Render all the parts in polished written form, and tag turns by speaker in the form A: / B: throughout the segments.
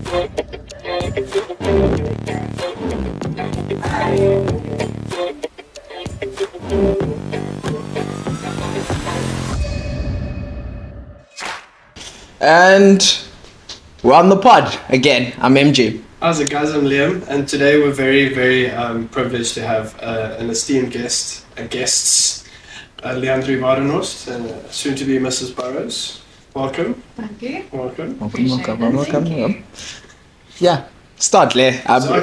A: And we're on the pod again. I'm MG.
B: How's it, guys? I'm Liam, and today we're very, very privileged to have an esteemed guest, Leandry Varanost, soon to be Mrs. Burrows. Welcome.
C: Thank you.
B: Welcome.
A: Welcome. Yeah, start, Le.
B: So,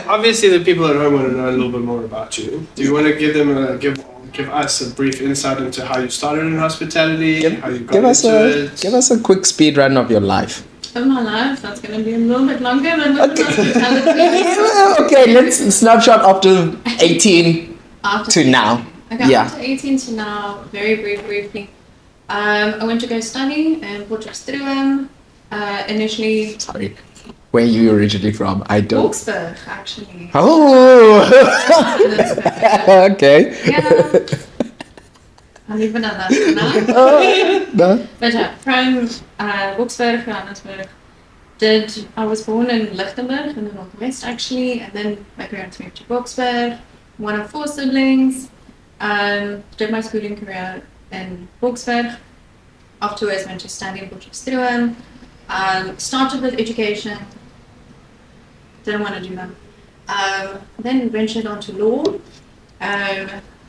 B: obviously, the people at home want to know a little bit more about you. Do you want to give us a brief insight into how you started in hospitality, how you got into it?
A: Give us a quick speed run of your life.
C: Of my life, that's going to be a little bit longer than the hospitality.
A: Okay, let's snapshot after 18 to now.
C: Okay,
A: Yeah.
C: after 18 to now, very briefly. I went to go study in Boksburg. Initially,
A: Sorry. Where are you originally from? I don't.
C: Boksburg, actually.
A: Oh! Okay.
C: Yeah. I'll leave it at that for now.
A: No.
C: But yeah, from Boksburg, Johannesburg. I was born in Lichtenburg in the northwest actually, and then my parents moved to Boksburg. One of 4 siblings. Did my schooling career in Boksburg. Afterwards went to study in Boksburg. Started with education. Didn't want to do that. Then ventured on to law.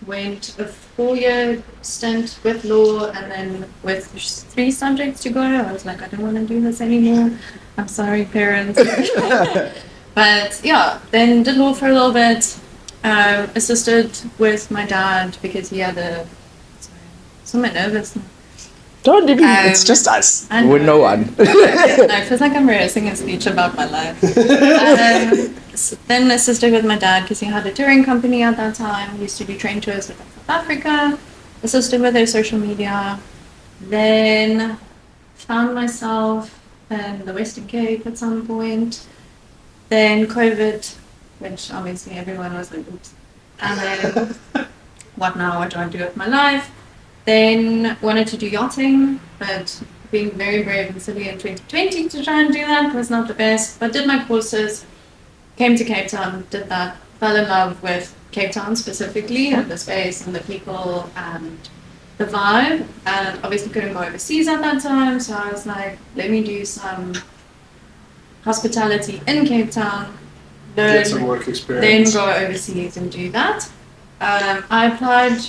C: Went a 4-year stint with law, and then with 3 subjects to go, I was like, I don't want to do this anymore. I'm sorry, parents. But yeah, then did law for a little bit. Assisted with my dad because he had so nervous.
A: Don't even. It's just us. With no one.
C: I feel like I'm rehearsing a speech about my life. Then assisted with my dad because he had a touring company at that time. He used to do train tours with South Africa. Assisted with their social media. Then found myself in the Western Cape at some point. Then COVID, which obviously everyone was like, oops. And then what now? What do I do with my life? Then wanted to do yachting, but being very brave and silly in 2020 to try and do that was not the best. But did my courses, came to Cape Town, did that, fell in love with Cape Town specifically, and the space and the people and the vibe. And obviously couldn't go overseas at that time, so I was like, let me do some hospitality in Cape Town,
B: Get some work experience.
C: then go overseas and do that. I applied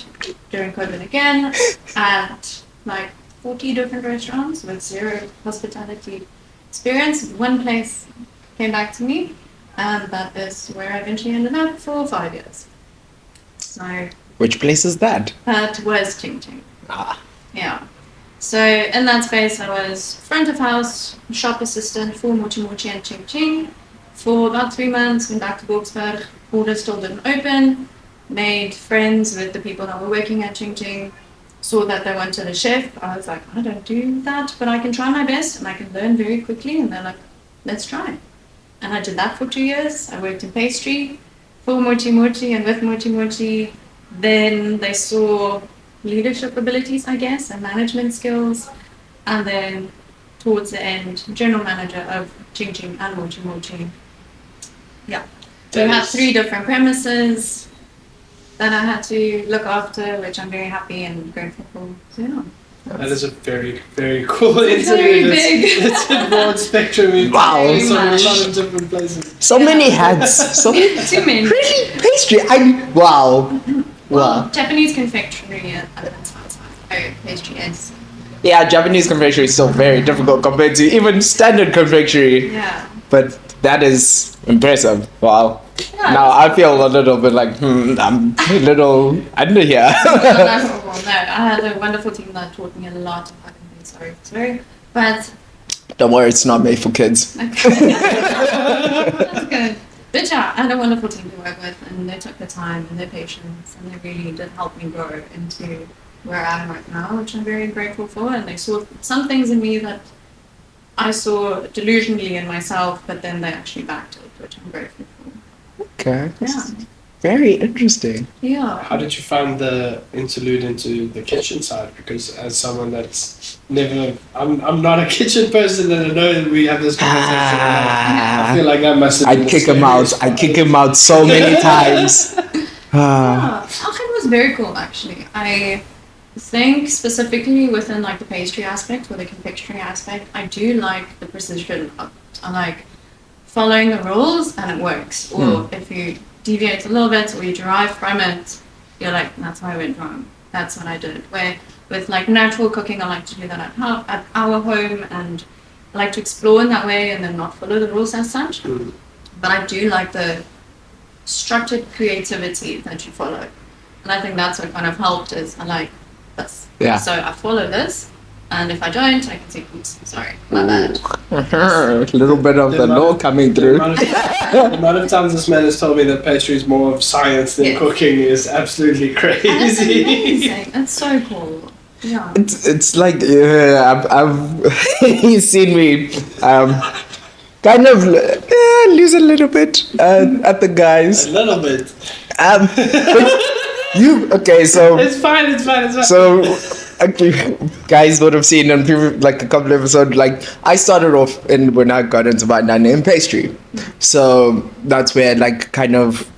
C: during COVID again at like 40 different restaurants with 0 hospitality experience. One place came back to me, and that is where I eventually ended up for 5 years. So
A: Which place is that?
C: that was Ching Ching.
A: Ah.
C: Yeah. So in that space, I was front of house, shop assistant for Mochi and Ching Ching for about 3 months. Went back to Boksburg. Orders still didn't open. Made friends with the people that were working at Ching Ching. Saw that they wanted a chef. I was like, I don't do that, but I can try my best and I can learn very quickly. And they're like, let's try. And I did that for 2 years. I worked in pastry for Mochi and with Mochi. Then they saw leadership abilities, I guess, and management skills. And then towards the end, general manager of Ching Ching and Mochi. Yeah. So we had 3 different premises that I had to look after, which I'm very happy and grateful for. So yeah.
B: That is a very, very cool interview.
C: Very big.
B: It's a broad spectrum.
A: Wow.
B: So a lot of different places.
A: So many hats. So
C: Too many.
A: really pastry. Wow.
C: Well, Japanese confectionery and that's pastry is.
A: Yeah, Japanese confectionery is still very difficult compared to even standard confectionery.
C: Yeah.
A: But that is impressive. Wow.
C: Yeah,
A: Now I feel a little bit like I'm a little under here.
C: No, I had a wonderful team that taught me a lot. I'm sorry. But
A: Don't worry, it's not made for kids.
C: that's good. But yeah, I had a wonderful team to work with, and they took the time and their patience, and they really did help me grow into where I am right now, which I'm very grateful for. And they saw some things in me that I saw delusionally in myself, but then they actually backed it, which I'm grateful for.
A: Okay.
C: Yeah.
A: Very interesting.
C: Yeah.
B: How did you find the interlude into the kitchen side? Because as someone that's never, I'm not a kitchen person, and I know that we have this conversation. I feel like I must have been
A: I'd kick him out. I'd kick him out so many times.
C: Yeah, Alchem was very cool actually. I think specifically within like the pastry aspect or the confectionery aspect, I do like the precision of it. I like following the rules and it works. Or if you deviate a little bit or you derive from it, you're like, that's how I went wrong. That's what I did. Where with like natural cooking, I like to do that at our home and I like to explore in that way and then not follow the rules as such. But I do like the structured creativity that you follow. And I think that's what kind of helped is I like this.
A: Yeah.
C: So I follow this, and if I don't, I can say, oops, sorry, my bad.
A: A little bit of the law coming through.
B: The amount of times this man has told me that pastry is more of science than cooking is absolutely crazy.
C: And it's amazing. It's so cool. Yeah.
A: It's like he's seen me kind of lose a little bit at the guys.
B: A little bit.
A: So
B: It's fine.
A: so actually, guys would have seen on like a couple episodes. Like I started off when I got into wine in pastry, so that's where like kind of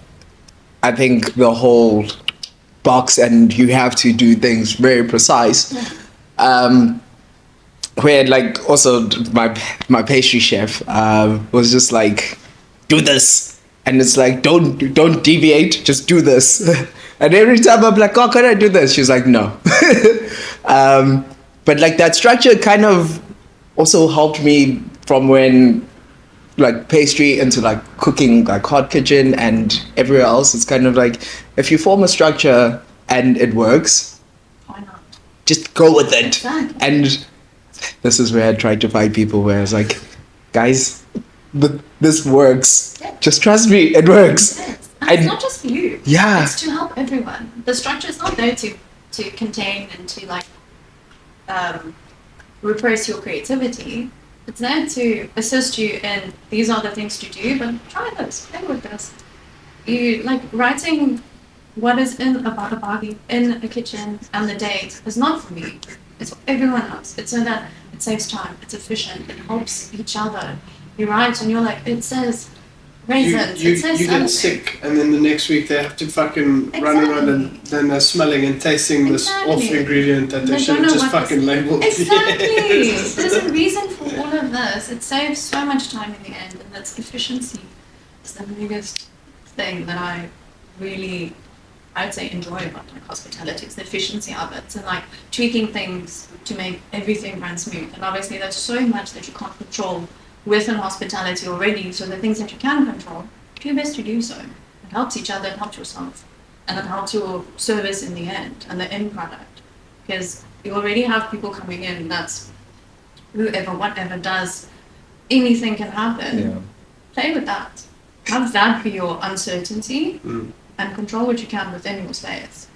A: I think the whole box and you have to do things very precise. Where like also my pastry chef was just like, do this, and it's like don't deviate, just do this. And every time I'm like, oh, can I do this? She's like, no. But like that structure kind of also helped me from when like pastry into like cooking, like hot kitchen and everywhere else. It's kind of like if you form a structure and it works,
C: Why not?
A: just go with it.
C: Exactly.
A: And this is where I tried to find people where I was like, guys, this works.
C: Yeah.
A: Just trust me, it works.
C: Yes. And it's not just for you.
A: Yeah.
C: It's to help everyone. The structure is not there to contain and to like repress your creativity. It's there to assist you in these are the things to do, but try this, play with this. You like writing what is in a butter barbie in a kitchen and the date is not for me. It's for everyone else. It's so that it saves time, it's efficient, it helps each other. You write and you're like, it says raisins,
B: You
C: it says
B: get
C: something.
B: sick, and then the next week they have to fucking run around and then they're smelling and tasting this
C: Exactly.
B: awful ingredient that they
C: They
B: should
C: don't
B: have
C: know
B: just
C: what
B: fucking labeled.
C: Exactly.
B: Yes.
C: There's a reason for all of this. It saves so much time in the end, and that's efficiency. It's the biggest thing that I really, I would say, enjoy about like hospitality. It's the efficiency of it, and like tweaking things to make everything run smooth. And obviously, there's so much that you can't control within hospitality already. So the things that you can control, do your best to do so. It helps each other. It helps yourself, and it helps your service in the end and the end product. Because you already have people coming in, that's whoever, whatever does, anything can happen.
A: Yeah.
C: Play with that. Have that be your uncertainty
B: Mm.
C: and control what you can within your space.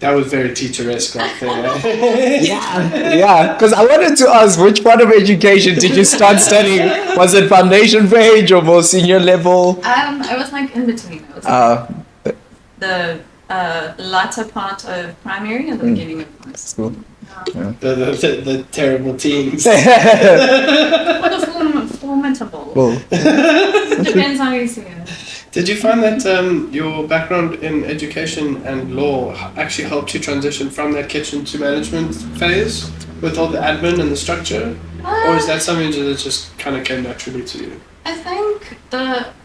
B: That was very teacher-esque right there.
A: Yeah, because I wanted to ask which part of education did you start studying? Was it foundation page or more senior level?
C: I was like in between. It was like the latter part of primary and the beginning of high school.
A: School.
C: Yeah.
B: The terrible teens.
C: Or the formidable.
A: Well,
C: Depends how you see it.
B: Did you find that your background in education and law actually helped you transition from that kitchen to management phase with all the admin and the structure? Or is that something that just kind of came naturally to you?
C: I think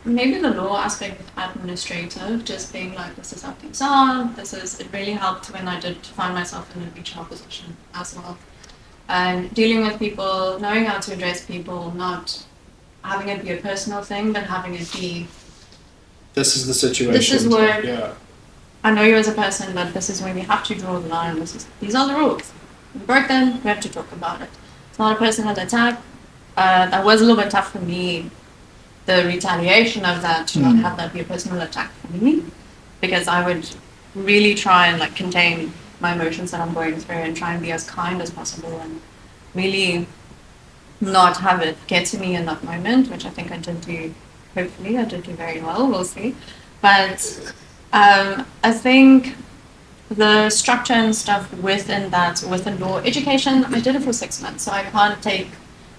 C: maybe the law aspect of administrative, just being like, this is how things are, it really helped when I did find myself in a HR position as well. And dealing with people, knowing how to address people, not having it be a personal thing, but having it be,
B: This is the situation.
C: this is where
B: Yeah.
C: I know you as a person, but this is where we have to draw the line. These are the rules. We broke them, we have to talk about it. It's not a personal attack. That was a little bit tough for me, the retaliation of that, to not have that be a personal attack for me, because I would really try and like contain my emotions that I'm going through and try and be as kind as possible and really not have it get to me in that moment, which I think I did do. Hopefully I did do very well, we'll see. But I think the structure and stuff within law education, I did it for 6 months, so I can't take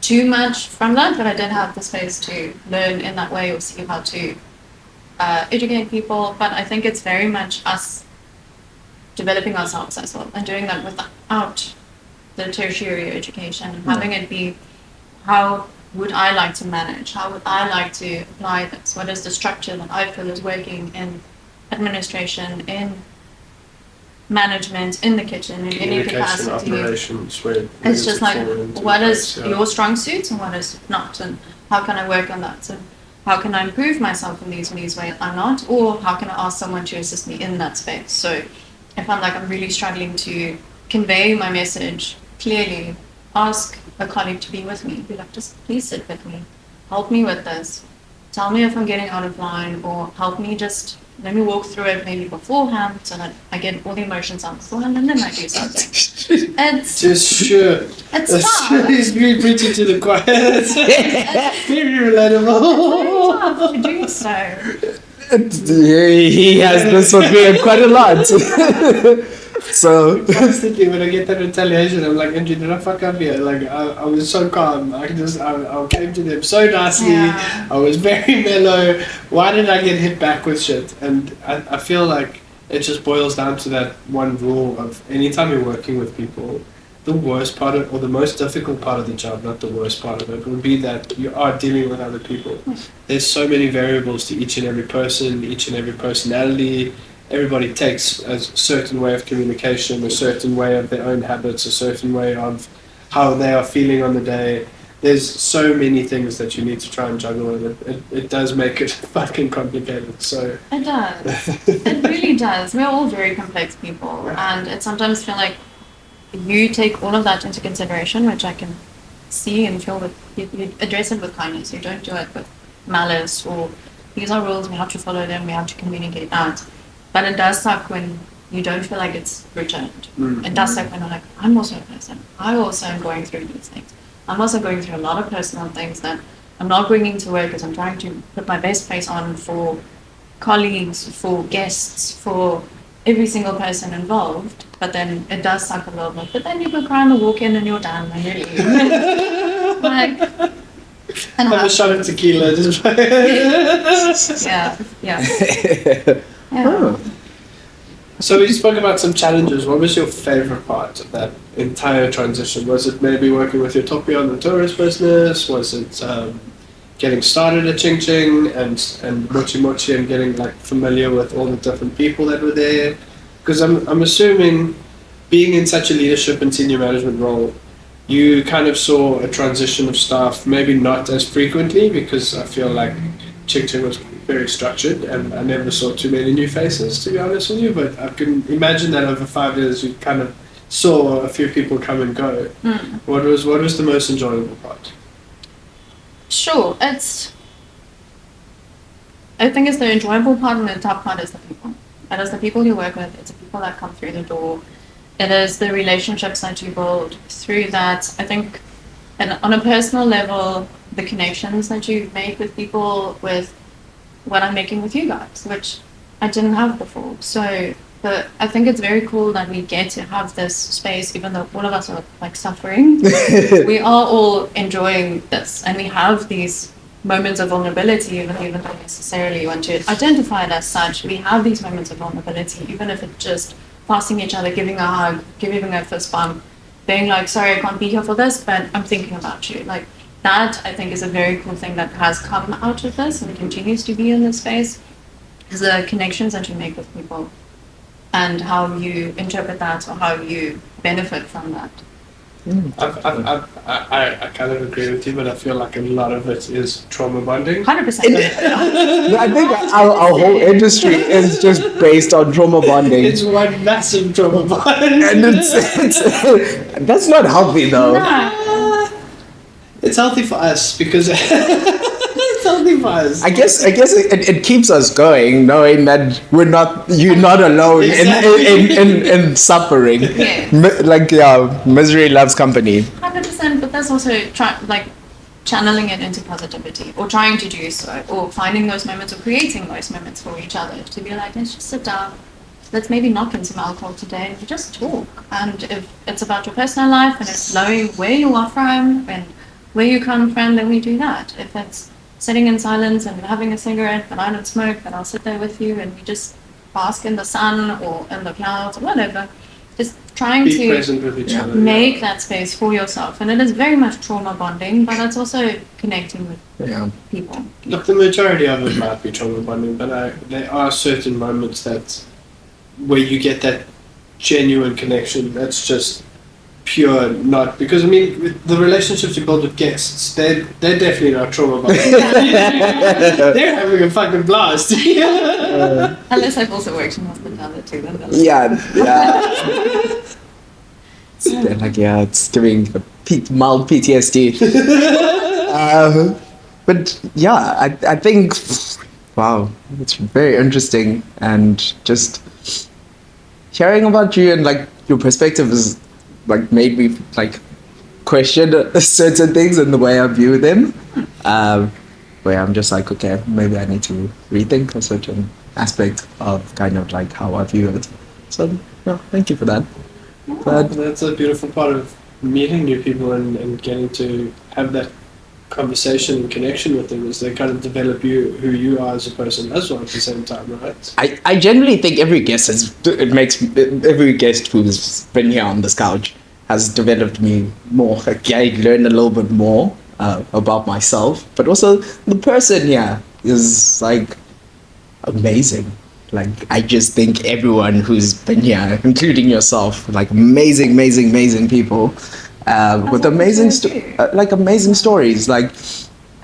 C: too much from that, but I did have the space to learn in that way or see how to educate people. But I think it's very much us developing ourselves as well and doing that without the tertiary education and having it be, how would I like to manage? How would I like to apply this? What is the structure that I feel is working in administration, in management, in the kitchen, in any capacity?
B: Operations, where
C: it's just like, what is your strong suits and what is not, and how can I work on that? And how can I improve myself in these ways I'm not, or how can I ask someone to assist me in that space? So if I'm really struggling to convey my message clearly, ask a colleague to be with me. Be like, just please sit with me, help me with this, tell me if I'm getting out of line, or help me, just let me walk through it maybe beforehand so that I get all the emotions out beforehand and then I do something. It's
B: just sure.
C: It's tough.
B: He's really preaching to the choir. It's very relatable.
C: It's tough to do so.
A: He has this with me quite a lot. So
B: constantly when I get that retaliation, I'm like, Andrew, did I fuck up here? Like I was so calm. I came to them so nicely.
C: Yeah.
B: I was very mellow. Why did I get hit back with shit? And I feel like it just boils down to that one rule of anytime you're working with people, the worst part of, or the most difficult part of the job, not the worst part of it, would be that you are dealing with other people. There's so many variables to each and every person, each and every personality. Everybody takes a certain way of communication, a certain way of their own habits, a certain way of how they are feeling on the day. There's so many things that you need to try and juggle, and it does make it fucking complicated. So
C: it does. It really does. We're all very complex people, and it sometimes feel like you take all of that into consideration, which I can see and feel that you address it with kindness. You don't do it with malice, or these are rules, we have to follow them, we have to communicate that. But it does suck when you don't feel like it's returned. It does suck when I'm like, I'm also a person. I also am going through these things. I'm also going through a lot of personal things that I'm not bringing to work because I'm trying to put my best face on for colleagues, for guests, for every single person involved. But then it does suck a little bit. But then you go cry on the walk in and you're done and you leave. Like, and
B: have a shot of tequila. Just
C: yeah.
A: Oh.
B: So we spoke about some challenges. What was your favorite part of that entire transition? Was it maybe working with your toppy on the tourist business? Was it getting started at Ching Ching and Mochi Mochi and getting like familiar with all the different people that were there? Because I'm assuming, being in such a leadership and senior management role, you kind of saw a transition of staff, maybe not as frequently, because I feel like Ching Ching was very structured, and I never saw too many new faces, to be honest with you, but I can imagine that over 5 years you kind of saw a few people come and go. What was the most enjoyable part?
C: Sure, I think it's the enjoyable part, and the tough part is the people. It is the people you work with, it's the people that come through the door, it is the relationships that you build through that. I think, and on a personal level, the connections that you make with people, with what I'm making with you guys, which I didn't have before. So I think it's very cool that we get to have this space, even though all of us are like suffering. We are all enjoying this, and we have these moments of vulnerability, even though we don't necessarily want to identify it as such. We have these moments of vulnerability, even if it's just passing each other, giving a hug, giving a fist bump, being like, sorry, I can't be here for this, but I'm thinking about you. Like, that, I think, is a very cool thing that has come out of this and continues to be in this space, is the connections that you make with people and how you interpret that or how you benefit from that.
B: I kind of agree with you, but I feel like a lot of it is trauma bonding.
C: 100%.
A: I think our whole industry is just based on trauma bonding.
B: It's one massive trauma bond.
A: And it's that's not healthy though.
C: No.
B: It's healthy for us because it's healthy for us.
A: I guess it keeps us going, knowing that you're not alone in suffering.
C: Yeah.
A: Misery loves company.
C: 100%, but that's also channeling it into positivity, or trying to do so, or finding those moments, or creating those moments for each other to be like, let's just sit down, let's maybe not consume alcohol today, and just talk. And if it's about your personal life and it's knowing where you are from and where you come from, then we do that. If it's sitting in silence and having a cigarette, but I don't smoke, but I'll sit there with you and we just bask in the sun or in the clouds or whatever. Just trying
B: Be
C: to
B: present with each other.
C: make that space for yourself. And it is very much trauma bonding, but it's also connecting with people.
B: Look, the majority of it might be trauma bonding, but there are certain moments that where you get that genuine connection. That's just pure, not because I mean with the relationships you build with guests, they're definitely not trauma bonding. They're having a fucking blast.
C: Unless I've also worked in hospitality, then that's
A: They're like, it's giving a mild PTSD. But yeah, I think, wow, it's very interesting, and just hearing about you and like your perspective is like made me like question certain things and the way I view them. Where I'm just like, okay, maybe I need to rethink a certain aspect of kind of like how I view it. So, yeah, thank you for that. But
B: that's a beautiful part of meeting new people and getting to have that conversation and connection with them, is they kind of develop you, who you are as a person as well at the same time, right?
A: I generally think every guest every guest who's been here on this couch has developed me more. Like, I learned a little bit more about myself, but also the person here is like amazing. Like, I just think everyone who's been here, including yourself, like amazing people, with amazing amazing stories. Like,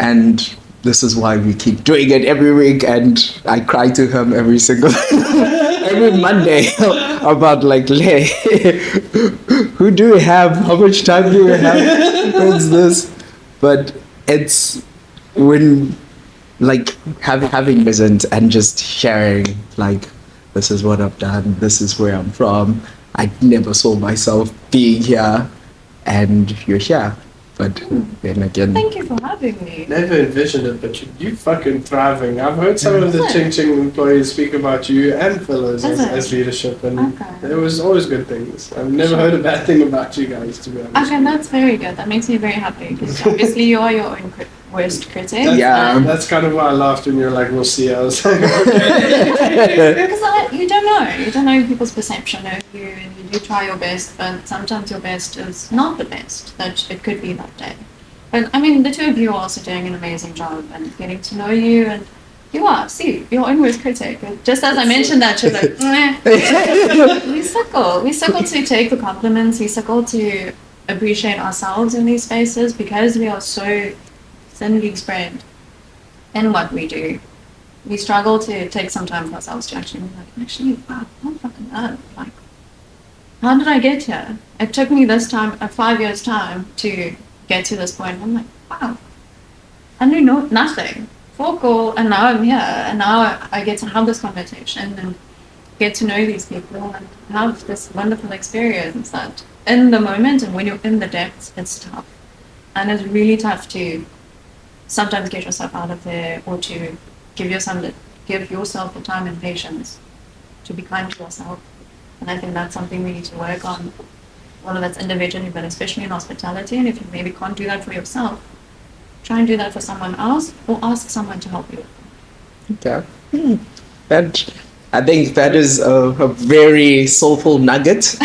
A: and this is why we keep doing it every week. And I cry to him every single every Monday about like, who do we have? How much time do we have? What's this? But it's when like having present and just sharing like, this is what I've done, this is where I'm from. I never saw myself being here, and you're here. But then again,
C: Thank you for having me.
B: Never envisioned it, but you fucking thriving. I've heard some of the Ching Ching employees speak about you and fellows as leadership, and there was always good things. I've never heard a bad thing about you guys, to be honest.
C: Okay, that's very good. That makes me very happy, because obviously you are your own worst critic.
B: That's kind of why I laughed when you were like, we'll see. I was like, okay.
C: Because you don't know people's perception of you, and you do try your best, but sometimes your best is not the best that it could be that day. But I mean, the two of you are also doing an amazing job and getting to know you, and you are, your own worst critic. Just as I mentioned that, you're like, we suckle to take the compliments, we suckle to appreciate ourselves in these spaces, because we are so thinly spread in what we do. We struggle to take some time for ourselves to actually be like, wow, I'm fucking up. Like, how did I get here? It took me this time, 5 years time, to get to this point. I'm like, wow, I knew nothing. Fuck all, and now I'm here, and now I get to have this conversation and get to know these people and have this wonderful experience that in the moment and when you're in the depths, it's tough. And it's really tough to sometimes get yourself out of there, or to give yourself the time and patience to be kind to yourself. And I think that's something we need to work on, whether that's individually, but especially in hospitality. And if you maybe can't do that for yourself, try and do that for someone else, or ask someone to help you.
A: Okay. And I think that is a very soulful nugget.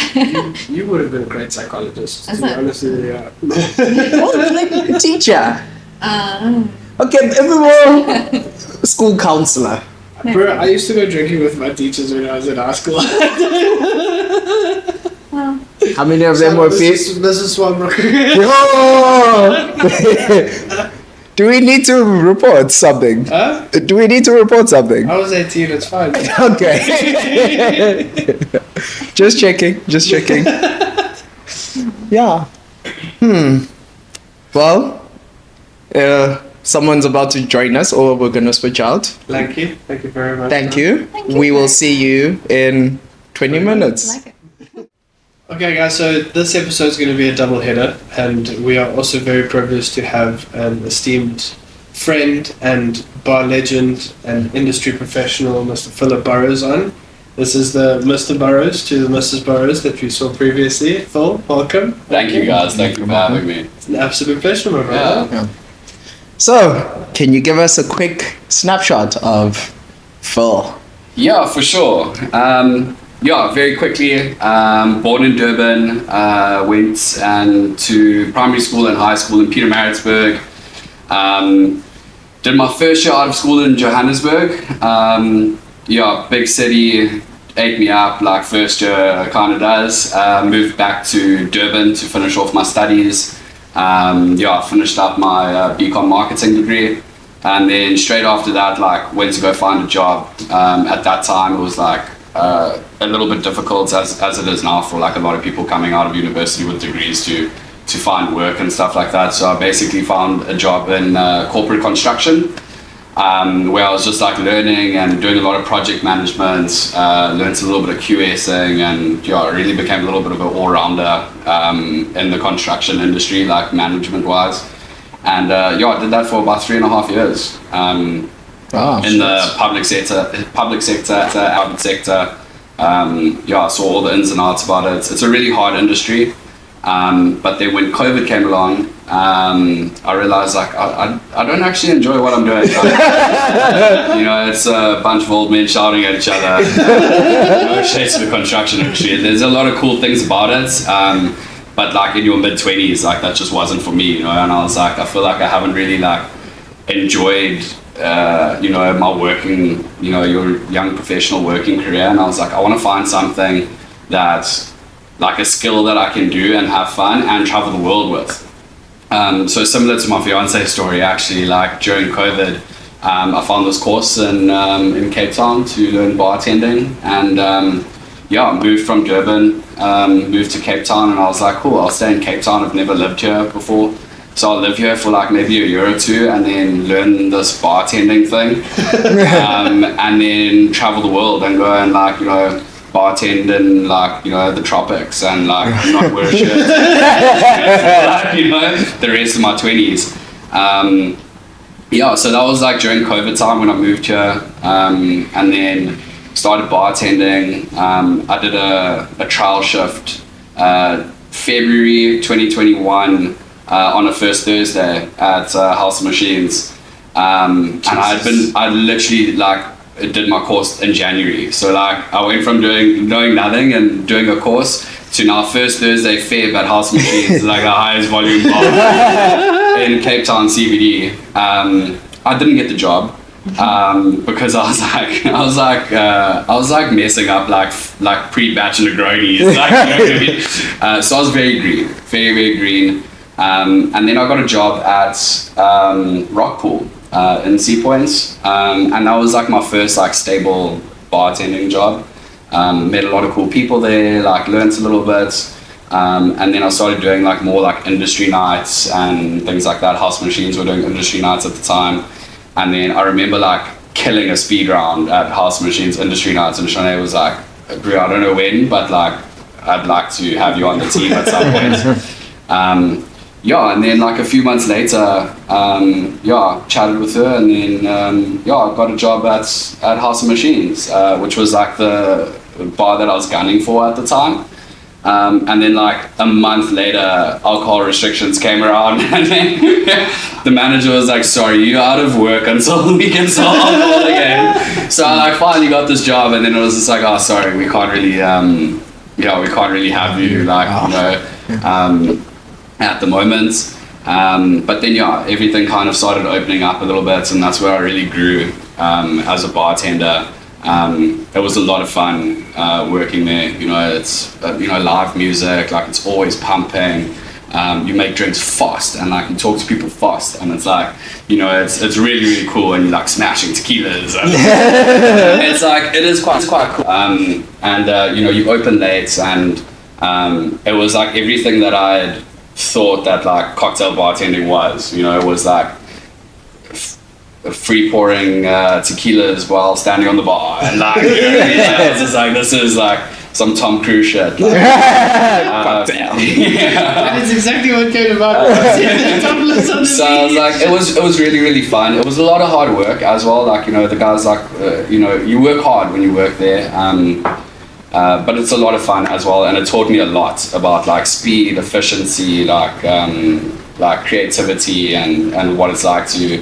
B: You would have been a great psychologist, to be honest with you.
A: Like a teacher. Okay, everyone. School counselor.
B: Bro, I used to go drinking with my teachers when I was in high school.
C: Well,
A: How many of them were fit?
B: This is one.
A: Do we need to report something?
B: Huh?
A: Do we need to report something?
B: I was 18, it's fine.
A: Okay. Just checking. Yeah. Well, someone's about to join us, or we're going to switch out.
B: Thank you very much.
A: Thank you.
C: Thank you.
A: We will see you in 20 minutes.
C: like it.
B: Okay, guys, so this episode is going to be a double header, and we are also very privileged to have an esteemed friend and bar legend and industry professional, Mr. Phillip Burrows, on. This is the Mr. Burrows to the Mrs. Burrows that we saw previously. Phil, welcome.
D: Thank you, guys. Thank you for having me.
B: It's an absolute pleasure, my brother.
A: Yeah. So, can you give us a quick snapshot of Phil?
D: Yeah, for sure. Very quickly. Born in Durban, went to primary school and high school in Pietermaritzburg. Did my first year out of school in Johannesburg. Big city, ate me up like first year kind of does. Moved back to Durban to finish off my studies. Finished up my BCom marketing degree. And then straight after that, like, went to go find a job. At that time, it was like a little bit difficult as it is now for like a lot of people coming out of university with degrees to find work and stuff like that. So I basically found a job in corporate construction, where I was just like learning and doing a lot of project management, learned a little bit of QSing, and I really became a little bit of an all-rounder in the construction industry, like management-wise. And I did that for about 3.5 years. In the public sector, private sector. I saw all the ins and outs about it. It's a really hard industry. But then when COVID came along, I realized like I don't actually enjoy what I'm doing. It's a bunch of old men shouting at each other. No shade to the construction industry. There's a lot of cool things about it. But like in your mid-20s, like that just wasn't for me, and I was like, I feel like I haven't really like enjoyed my working, your young professional working career. And I was like, I want to find something that's like a skill that I can do and have fun and travel the world with. So similar to my fiance story, actually, like during COVID, I found this course in Cape Town to learn bartending, and moved from Durban, moved to Cape Town, and I was like, cool, I'll stay in Cape Town. I've never lived here before. So I'll live here for like maybe a year or two and then learn this bartending thing. And then travel the world and go and like, bartend in like, the tropics and like not wear a shirt. The rest of my 20s. So that was like during COVID time when I moved here, and then started bartending. I did a trial shift February 2021 on a first Thursday at House of Machines, and I literally like did my course in January. So like I went from knowing nothing and doing a course to now first Thursday Feb at House of Machines, like the highest volume bar in Cape Town CBD. I didn't get the job. Because I was like messing up like pre-batch Negronis, like, you know what I mean? So I was very very green. And then I got a job at Rockpool in Sea Points, and that was like my first like stable bartending job. Met a lot of cool people there, like learned a little bit, and then I started doing like more like industry nights and things like that. House Machines were doing industry nights at the time. And then I remember like killing a speed round at House Machines industry nights, and Shanae was like, Brew, I don't know when, but like I'd like to have you on the team at some point. And then like a few months later, chatted with her, and then I got a job at House of Machines, which was like the bar that I was gunning for at the time. And then like a month later, alcohol restrictions came around, and then the manager was like, sorry, you're out of work until we can sell alcohol again. So I like finally got this job, and then it was just like, oh, sorry, we can't really have you like, at the moment. But then everything kind of started opening up a little bit, and that's where I really grew as a bartender. It was a lot of fun working there. It's live music, like it's always pumping. You make drinks fast, and like you talk to people fast, and it's like it's really really cool, and you're like smashing tequilas. And it's like it is quite cool. And you open late, and it was like everything that I had thought that like cocktail bartending was. It was like free pouring tequilas while standing on the bar, and like it's just like this is like some Tom Cruise shit. Like,
A: Cocktail.
B: That is exactly what came about.
D: So I was like, it was really, really fun. It was a lot of hard work as well. Like, you know, the guys like, you know, you work hard when you work there. But it's a lot of fun as well, and it taught me a lot about like speed, efficiency, like creativity, and what it's like to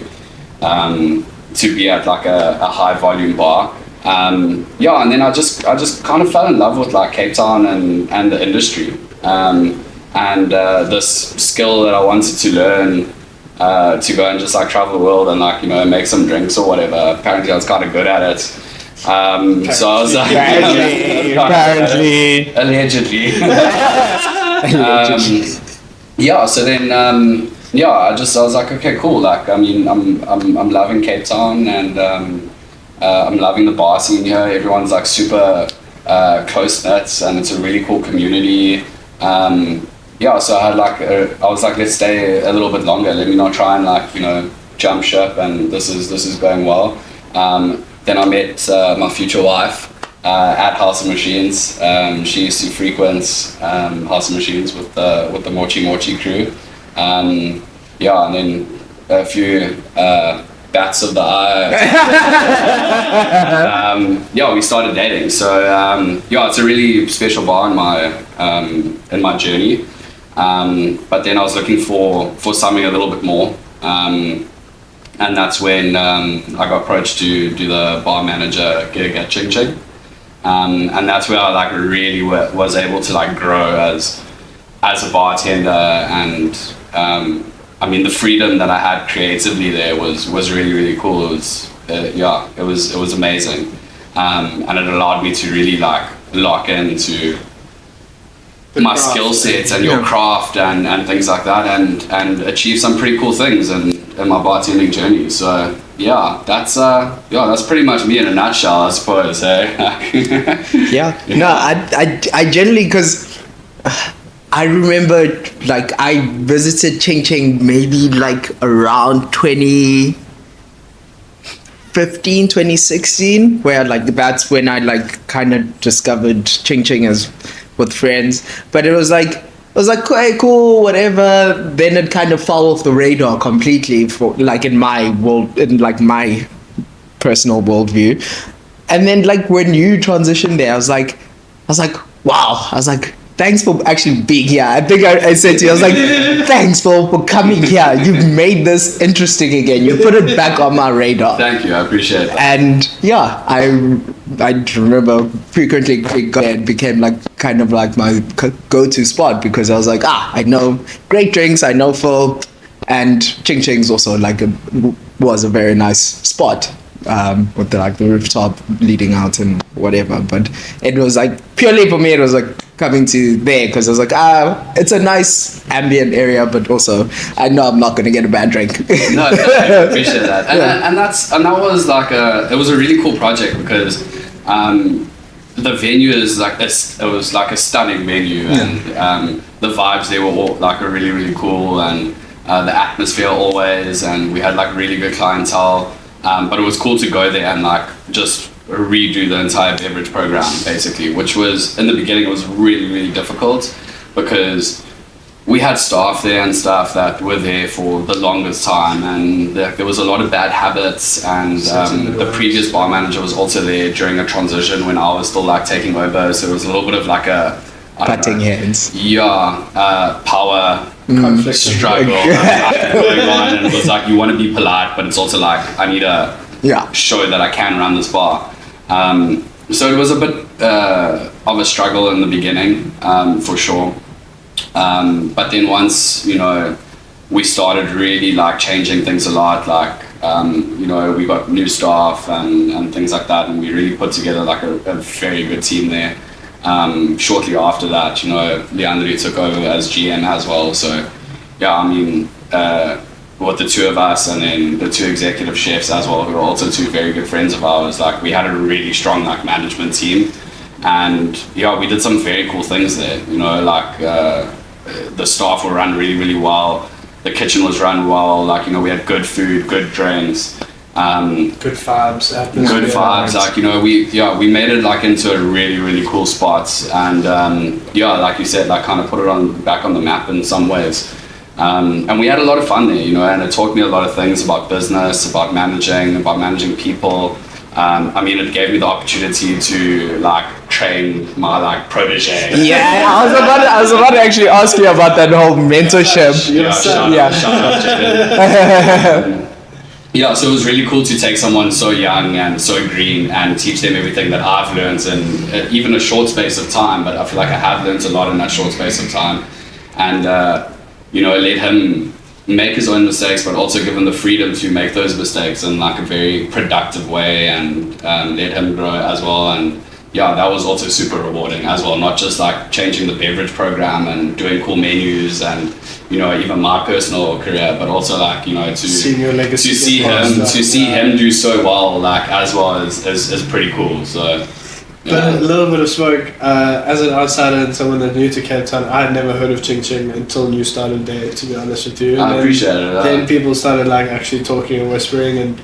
D: be at like a high volume bar. And then I just kind of fell in love with like Cape Town and the industry, and this skill that I wanted to learn, to go and just like travel the world and like, you know, make some drinks or whatever. Apparently I was kind of good at it. So I was like,
A: apparently.
D: allegedly. So then I was like, okay, cool. Like, I mean, I'm loving Cape Town, and I'm loving the bar scene here. Everyone's like super close knit, and it's a really cool community. So I was like, let's stay a little bit longer. Let me not try and like, you know, jump ship. And this is going well. Then I met my future wife at House of Machines. She used to frequent House of Machines with the Mochi crew. And then a few bats of the eye. We started dating. So it's a really special bar in my journey. But then I was looking for something a little bit more. And that's when I got approached to do the bar manager gig at Ching Ching. And that's where I like really was able to like grow as a bartender, and I mean, the freedom that I had creatively there was really, really cool. It was amazing. And it allowed me to really like lock into my skill sets and your craft and things like that, and achieve some pretty cool things in my bartending journey. So that's pretty much me in a nutshell, I suppose.
A: No, I generally, because I remember like I visited Ching Ching maybe like around 2015, 2016, where like that's when I like kind of discovered Ching Ching as with friends. But it was like okay, cool, whatever. Then it kind of fell off the radar completely for like in my my personal worldview. And then like when you transitioned there, I was like wow. I was like, thanks for actually being here. I think I said to you, I was like, thanks for coming here. You've made this interesting again. You put it back on my radar.
D: Thank you, I appreciate that.
A: And I remember frequently it became like kind of like my go-to spot, because I was like, I know great drinks, I know Phil, and Ching Ching's also like was a very nice spot. With the rooftop leading out and whatever, but it was like purely for me, it was like coming to there because I was like, it's a nice ambient area, but also I know I'm not going to get a bad drink.
D: No, I appreciate that, and that was like it was a really cool project, because the venue is like this. It was like a stunning venue, and the vibes there were all like really, really cool, and the atmosphere always, and we had like really good clientele. But it was cool to go there and like just redo the entire beverage program, basically, which was, in the beginning, it was really, really difficult, because we had staff there and stuff that were there for the longest time, and there was a lot of bad habits, and the previous bar manager was also there during a transition when I was still like taking over, so it was a little bit of like a
A: butting heads.
D: Power conflict struggle going on, and it was like, you want to be polite, but it's also like, I need to show that I can run this bar. So it was a bit of a struggle in the beginning, for sure. But then once, you know, we started really like changing things a lot, like, you know, we got new staff and things like that, and we really put together like a very good team there. Shortly after that, you know, Leandri took over as GM as well. So, I mean, with the two of us and then the two executive chefs as well, who are also two very good friends of ours, like we had a really strong like management team, and we did some very cool things there. You know, like the staff were run really, really well. The kitchen was run well. Like, you know, we had good food, good drinks.
B: Good vibes, atmosphere.
D: Good vibes, like, you know, we made it like into a really, really cool spot, and like you said, like kind of put it back on the map in some ways. And we had a lot of fun there, you know, and it taught me a lot of things about business, about managing people. I mean, it gave me the opportunity to like train my like protege.
A: Yeah, I was about to actually ask you about that whole mentorship.
D: Yeah, so it was really cool to take someone so young and so green and teach them everything that I've learned in even a short space of time. But I feel like I have learned a lot in that short space of time, and you know, let him make his own mistakes, but also give him the freedom to make those mistakes in like a very productive way, and let him grow as well. And yeah, that was also super rewarding as well, not just like changing the beverage program and doing cool menus and, you know, even my personal career, but also like, you know, to see him do so well, like as well is pretty cool. So
B: but a little bit of smoke, as an outsider and someone that's new to Cape Town, I had never heard of Ching Ching until you started there, to be honest with you. And
D: I appreciate it.
B: Then people started like actually talking and whispering, and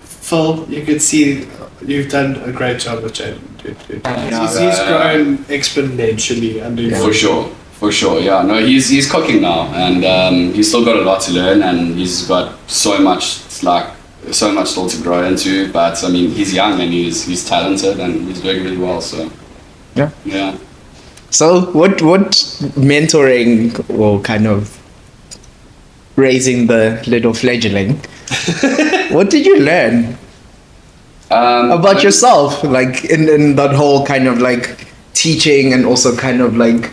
B: Phil, you could see you've done a great job with Jaden. He's grown exponentially under you.
D: For sure, yeah. No, he's cooking now, and he's still got a lot to learn, and he's got so much still to grow into. But I mean, he's young and he's talented and he's doing really well. So yeah.
A: So what mentoring or kind of raising the little fledgling? What did you learn about yourself, like in that whole kind of like teaching, and also kind of like,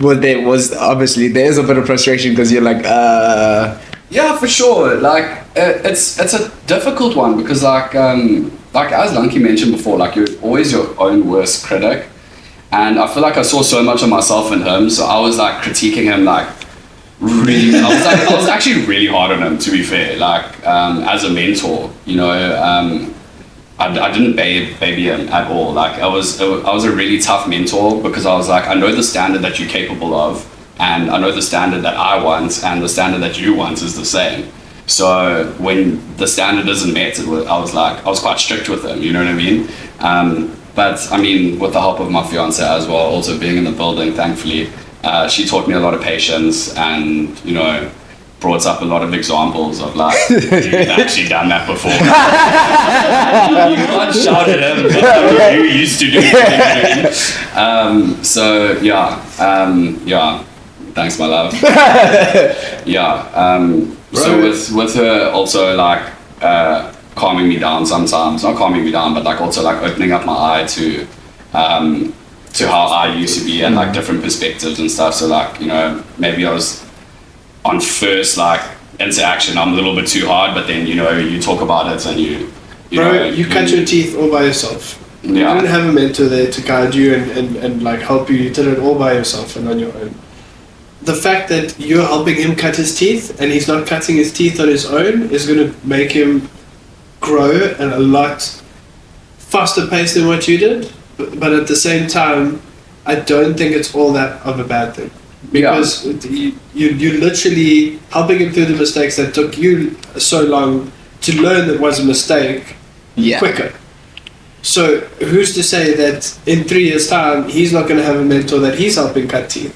A: well, there was obviously there's a bit of frustration because you're like
D: Yeah, for sure. Like it's a difficult one because like as Lanky mentioned before, like you're always your own worst critic, and I feel like I saw so much of myself in him, so I was like critiquing him like really. I was actually really hard on him, to be fair. Like as a mentor, you know, I didn't baby him at all. Like I was a really tough mentor because I was like, I know the standard that you're capable of, and I know the standard that I want, and the standard that you want is the same. So when the standard isn't met, I was quite strict with him, you know what I mean? But I mean, with the help of my fiance as well, also being in the building, thankfully, she taught me a lot of patience, and, you know, brought up a lot of examples of like, you've actually done that before. You can't shout at him, but you used to do it. So yeah. Thanks, my love. So with her also like calming me down sometimes, not calming me down, but like also like opening up my eye to how I used to be and like different perspectives and stuff. So like, you know, maybe I was on first like interaction, I'm a little bit too hard, but then, you know, you talk about it and you
B: cut your teeth all by yourself.
D: Yeah.
B: You didn't have a mentor there to guide you and like help you. You did it all by yourself and on your own. The fact that you're helping him cut his teeth and he's not cutting his teeth on his own is going to make him grow at a lot faster pace than what you did. But at the same time, I don't think it's all that of a bad thing. Because you're literally helping him through the mistakes that took you so long to learn that was a mistake quicker. So who's to say that in 3 years' time, he's not going to have a mentor that he's helping cut teeth?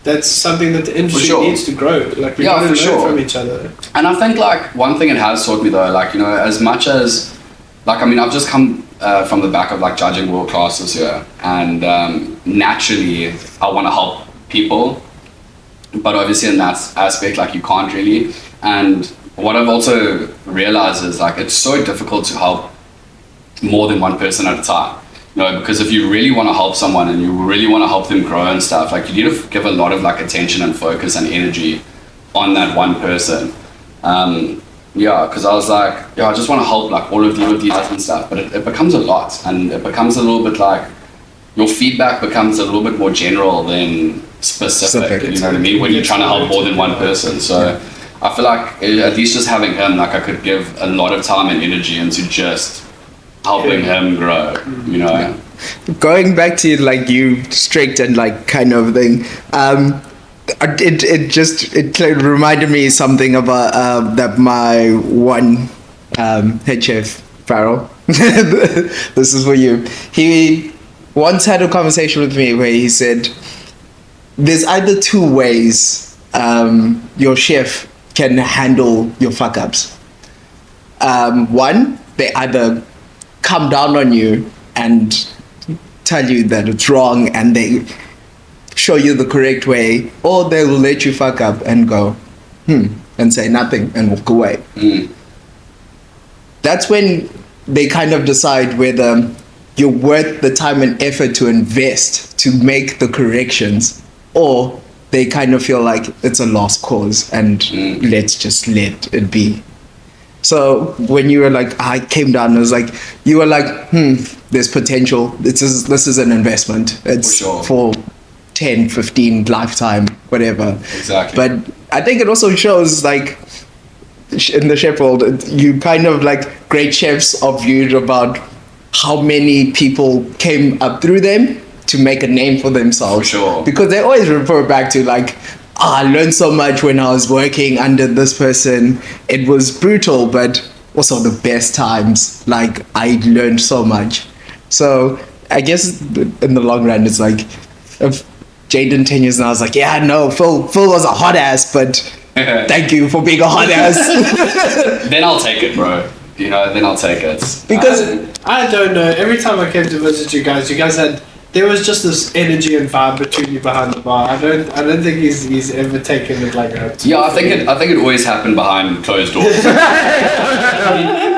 B: That's something that the industry needs to grow. Like we got to learn from each other.
D: And I think like one thing it has taught me though, like, you know, as much as like, I mean, I've just come from the back of like judging world classes here, and naturally I want to help people, but obviously in that aspect, like you can't really. And what I've also realized is like it's so difficult to help more than one person at a time. No, because if you really want to help someone and you really want to help them grow and stuff, like you need to give a lot of like attention and focus and energy on that one person. Because I was like, I just want to help like all of you with these and stuff, but it becomes a lot, and it becomes a little bit like your feedback becomes a little bit more general than specific. You know what I mean? When you're trying to help more than one person. So I feel like at least just having him, like I could give a lot of time and energy into just helping him grow, you know.
A: Going back to like you strict and like kind of thing, it reminded me something about that my one head chef Farrell. This is for you. He once had a conversation with me where he said, "There's either two ways your chef can handle your fuck ups. One, they either come down on you and tell you that it's wrong and they show you the correct way, or they will let you fuck up and go, and say nothing and walk away. That's when they kind of decide whether you're worth the time and effort to invest to make the corrections, or they kind of feel like it's a lost cause and let's just let it be. So when you were like, I came down, I was like, you were like, there's potential. This is an investment. It's for 10, 15, lifetime, whatever.
D: Exactly.
A: But I think it also shows like in the chef world, you kind of like great chefs are viewed about how many people came up through them to make a name for themselves.
D: For sure.
A: Because they always refer back to like, I learned so much when I was working under this person. It was brutal, but also the best times. Like I learned so much. So I guess in the long run, it's like if Jaden 10 years now, I was like, yeah, no, Phil was a hot ass, but thank you for being a hot ass.
D: Then I'll take it, bro. You know, then I'll take it.
A: Because
B: I don't know. Every time I came to visit you guys had, there was just this energy and vibe between you behind the bar. I don't think he's ever taken it like that.
D: Yeah, I think it always happened behind closed doors.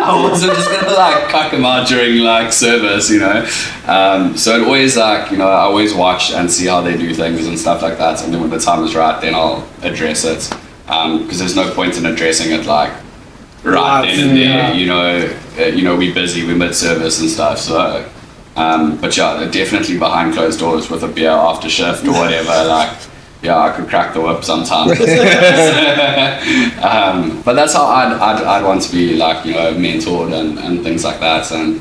D: I wasn't just gonna like cuck them out during like service, you know. So it always like, you know, I always watch and see how they do things and stuff like that. And then when the time is right, then I'll address it. Because there's no point in addressing it like right then and there. You know, we're busy, we're mid-service and stuff. So, but yeah, definitely behind closed doors with a beer after shift or whatever. Like, yeah, I could crack the whip sometimes. But that's how I'd want to be, like, you know, mentored and things like that. And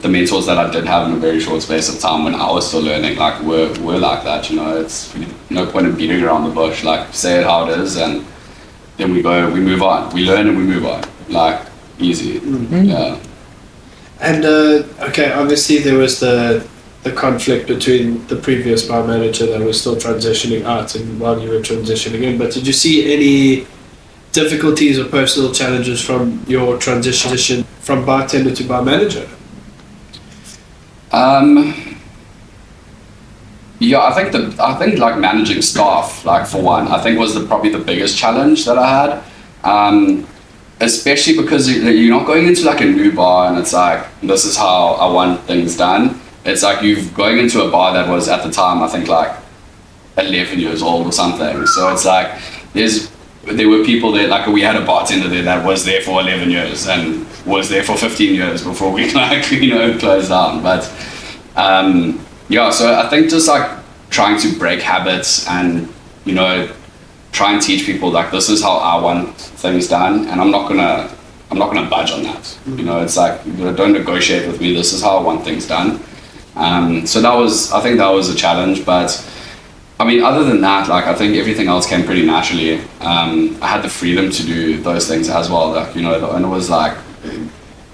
D: the mentors that I did have in a very short space of time when I was still learning, like, were like that. You know, it's no point in beating around the bush. Like, say it how it is, and then we move on. We learn and we move on. Like, easy. Yeah.
B: And okay, obviously there was the conflict between the previous bar manager that was still transitioning out and while you were transitioning in. But did you see any difficulties or personal challenges from your transition from bartender to bar manager?
D: Yeah, I think like managing staff, like for one, I think was probably the biggest challenge that I had. Especially because you're not going into like a new bar and it's like, this is how I want things done. It's like you're going into a bar that was at the time, I think like 11 years old or something. So it's like, there were people there, like we had a bartender there that was there for 11 years and was there for 15 years before we like, you know, closed down. But yeah, so I think just like trying to break habits and, you know, try and teach people like this is how I want things done, and I'm not gonna budge on that. You know, it's like, you know, don't negotiate with me. This is how I want things done. So I think that was a challenge. But I mean, other than that, like I think everything else came pretty naturally. I had the freedom to do those things as well. Like, you know, the owner was like,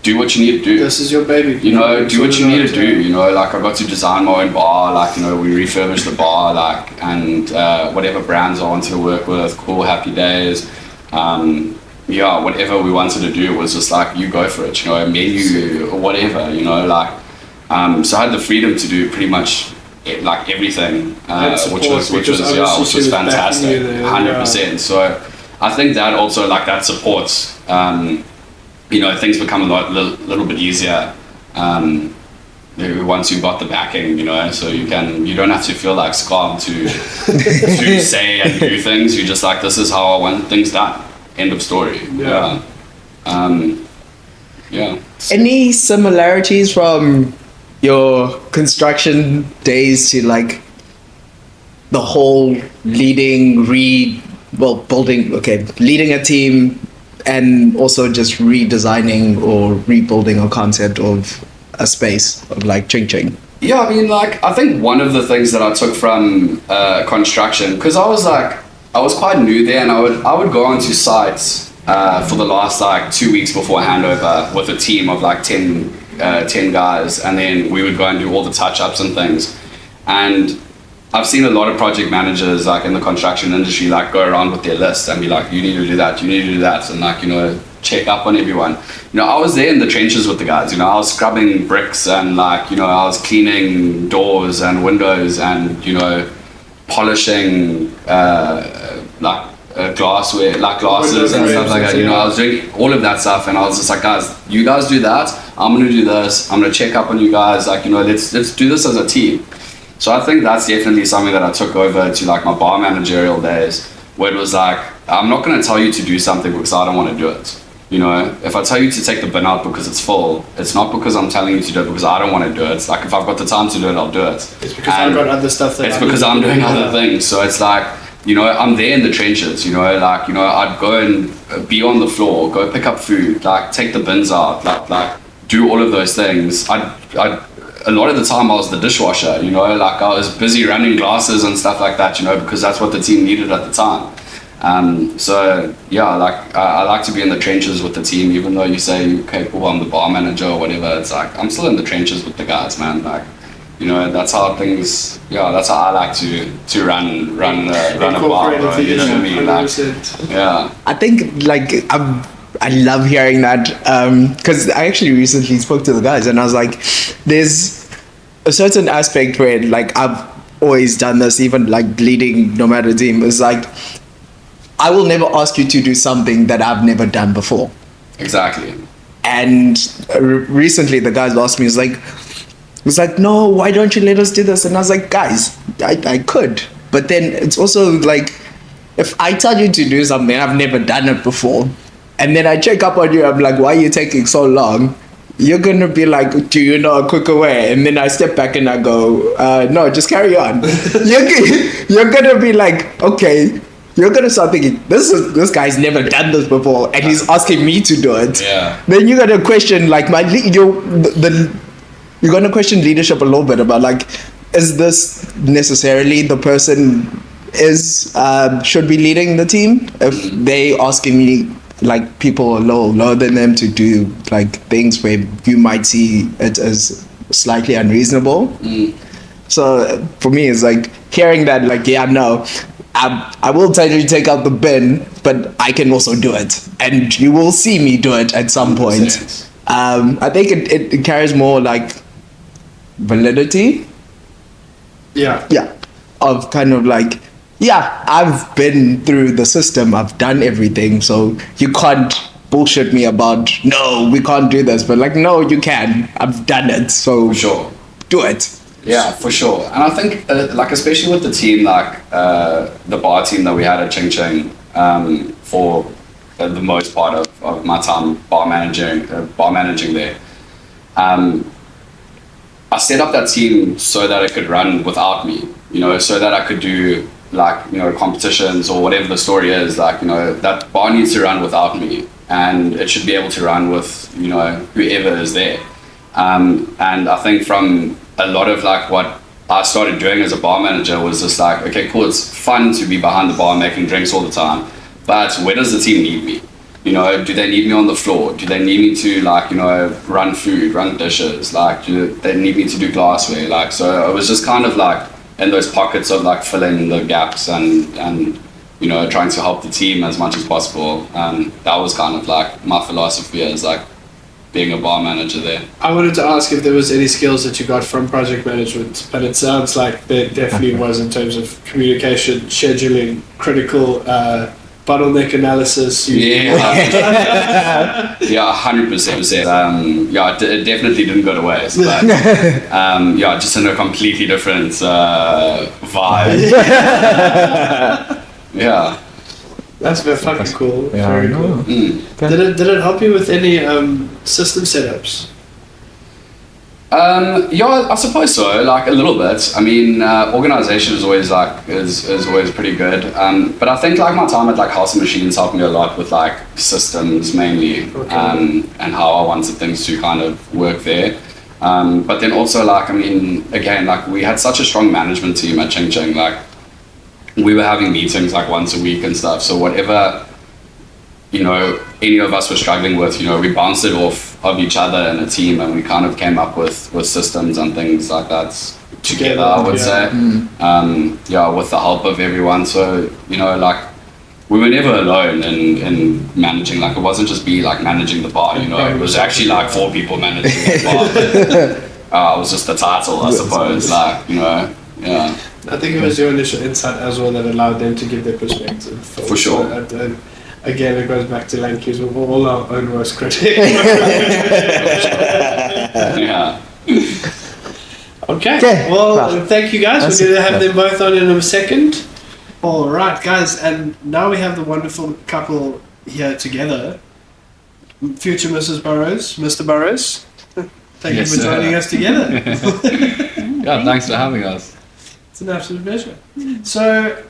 D: do what you need to do.
B: This is your baby.
D: You know, do what you need to do. You know, like I got to design my own bar. Like, you know, we refurbished the bar, like, and whatever brands I wanted to work with, cool, happy days. Yeah, whatever we wanted to do was just like, you go for it. You know, a menu or whatever. You know, like, so I had the freedom to do pretty much like everything, which was fantastic, 100%. So I think that also like that supports. You know, things become a little bit easier once you've got the backing, you know, so you don't have to feel like scarred to say and do things. You're just like, this is how I want things done. End of story. Yeah. Yeah.
A: Any similarities from your construction days to like the whole leading a team and also just redesigning or rebuilding a concept of a space of like Ching Ching?
D: Yeah, I mean, like, I think one of the things that I took from construction, because I was quite new there, and I would go onto sites for the last like 2 weeks before handover with a team of like 10 guys, and then we would go and do all the touch-ups and things. And I've seen a lot of project managers like in the construction industry like go around with their list and be like, you need to do that, you need to do that, and like, you know, check up on everyone. You know, I was there in the trenches with the guys. You know, I was scrubbing bricks, and like, you know, I was cleaning doors and windows, and, you know, polishing glassware, like glasses and stuff like that. You know, I was doing all of that stuff, and I was just like, guys, you guys do that, I'm gonna do this, I'm gonna check up on you guys, like, you know, let's do this as a team. So I think that's definitely something that I took over to like my bar managerial days, where it was like, I'm not gonna tell you to do something because I don't want to do it. You know, if I tell you to take the bin out because it's full, it's not because I'm telling you to do it because I don't want to do it. Like, if I've got the time to do it, I'll do it.
B: It's because I've got other stuff that
D: it's because I'm doing other things. So it's like, you know, I'm there in the trenches, you know, like, you know, I'd go and be on the floor, go pick up food, like take the bins out, like do all of those things. A lot of the time I was the dishwasher, you know, like I was busy running glasses and stuff like that, you know, because that's what the team needed at the time. So yeah, like I like to be in the trenches with the team, even though you say, okay, cool, I'm the bar manager or whatever. It's like, I'm still in the trenches with the guys, man. Like, you know, that's how things, yeah, that's how I like to run a bar, bro, you know what I mean? Like, yeah.
A: I think like I love hearing that, because I actually recently spoke to the guys, and I was like, there's a certain aspect where like I've always done this, even like leading no matter team, is like, I will never ask you to do something that I've never done before.
D: Exactly.
A: And recently the guys asked me, it's like, no, why don't you let us do this? And I was like, guys, I could. But then it's also like, if I tell you to do something, I've never done it before, and then I check up on you, I'm like, why are you taking so long? You're going to be like, do you know a quicker way? And then I step back and I go, no, just carry on. You're going to be like, okay, you're going to start thinking, this guy's never done this before, and he's asking me to do it.
D: Yeah.
A: Then you're going to question, like, you're going to question leadership a little bit about, like, is this necessarily the person should be leading the team? If they asking me, like, people lower than them to do, like, things where you might see it as slightly unreasonable. So for me, it's like hearing that, like, yeah, no, I will tell you to take out the bin, but I can also do it, and you will see me do it at some point. I think it carries more like validity. Yeah. Of kind of like, yeah, I've been through the system, I've done everything, so you can't bullshit me about, no, we can't do this. But like, no, you can. I've done it, so
D: for sure,
A: do it.
D: Yeah, for sure. And I think, like, especially with the team, like the bar team that we had at Ching Ching, for the most part of my time bar managing there, I set up that team so that it could run without me, you know, so that I could do, like, you know, competitions or whatever the story is. Like, you know, that bar needs to run without me, and it should be able to run with, you know, whoever is there. And I think from a lot of like what I started doing as a bar manager was just like, okay, cool, it's fun to be behind the bar making drinks all the time, but where does the team need me? You know, do they need me on the floor? Do they need me to, like, you know, run food, run dishes? Like, do they need me to do glassware? Like, so I was just kind of like in those pockets of like filling the gaps and you know, trying to help the team as much as possible. And that was kind of like my philosophy as like being a bar manager there.
B: I wanted to ask if there was any skills that you got from project management, but it sounds like there definitely was in terms of communication, scheduling, critical bottleneck analysis.
D: Yeah, 100%. Yeah, it definitely didn't go to waste, but yeah, just in a completely different vibe. Yeah.
B: That's very fucking cool.
A: Yeah,
B: very cool. Did it help you with any system setups?
D: Yeah, I suppose so. Like a little bit. I mean, organization is always always pretty good. But I think like my time at like House and Machines helped me a lot with like systems mainly, and how I wanted things to kind of work there. But then also, like, I mean, again, like, we had such a strong management team at Ching Ching. Like, we were having meetings like once a week and stuff. So whatever, you know, any of us were struggling with, you know, we bounced it off of each other in a team, and we kind of came up with systems and things like that together, I would say. Yeah, with the help of everyone. So, you know, like, we were never alone in managing. Like, it wasn't just me like managing the bar, you know, it was actually like 4 people managing the bar. It was just the title, I suppose, like, you know, yeah.
B: I think it was your initial insight as well that allowed them to give their perspective.
D: For sure.
B: And again, it goes back to Lanky's, we're all our own worst critic.
D: Yeah.
B: Okay, well, thank you guys. We're going to have them both on in a second. All right, guys, and now we have the wonderful couple here together. Future Mrs. Burrows, Mr. Burrows. Thank you for joining us together.
E: Yeah, thanks for having us.
B: It's an absolute pleasure. So,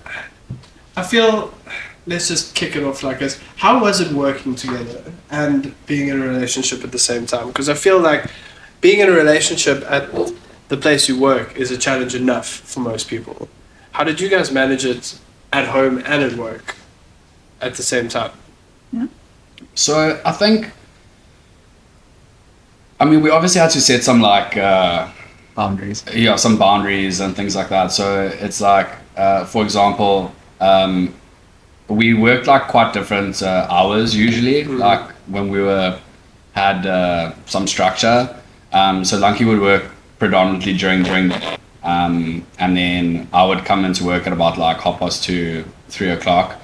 B: I feel, let's just kick it off like this. How was it working together and being in a relationship at the same time? Because I feel like being in a relationship at the place you work is a challenge enough for most people. How did you guys manage it at home and at work at the same time?
E: Yeah. So I think, I mean, we obviously had to set some like
A: Boundaries.
E: Yeah, some boundaries and things like that. So it's like, for example, we worked like quite different hours usually. Like when we had some structure. So Lanky would work predominantly during the day. And then I would come into work at about like 2:30, 3 o'clock.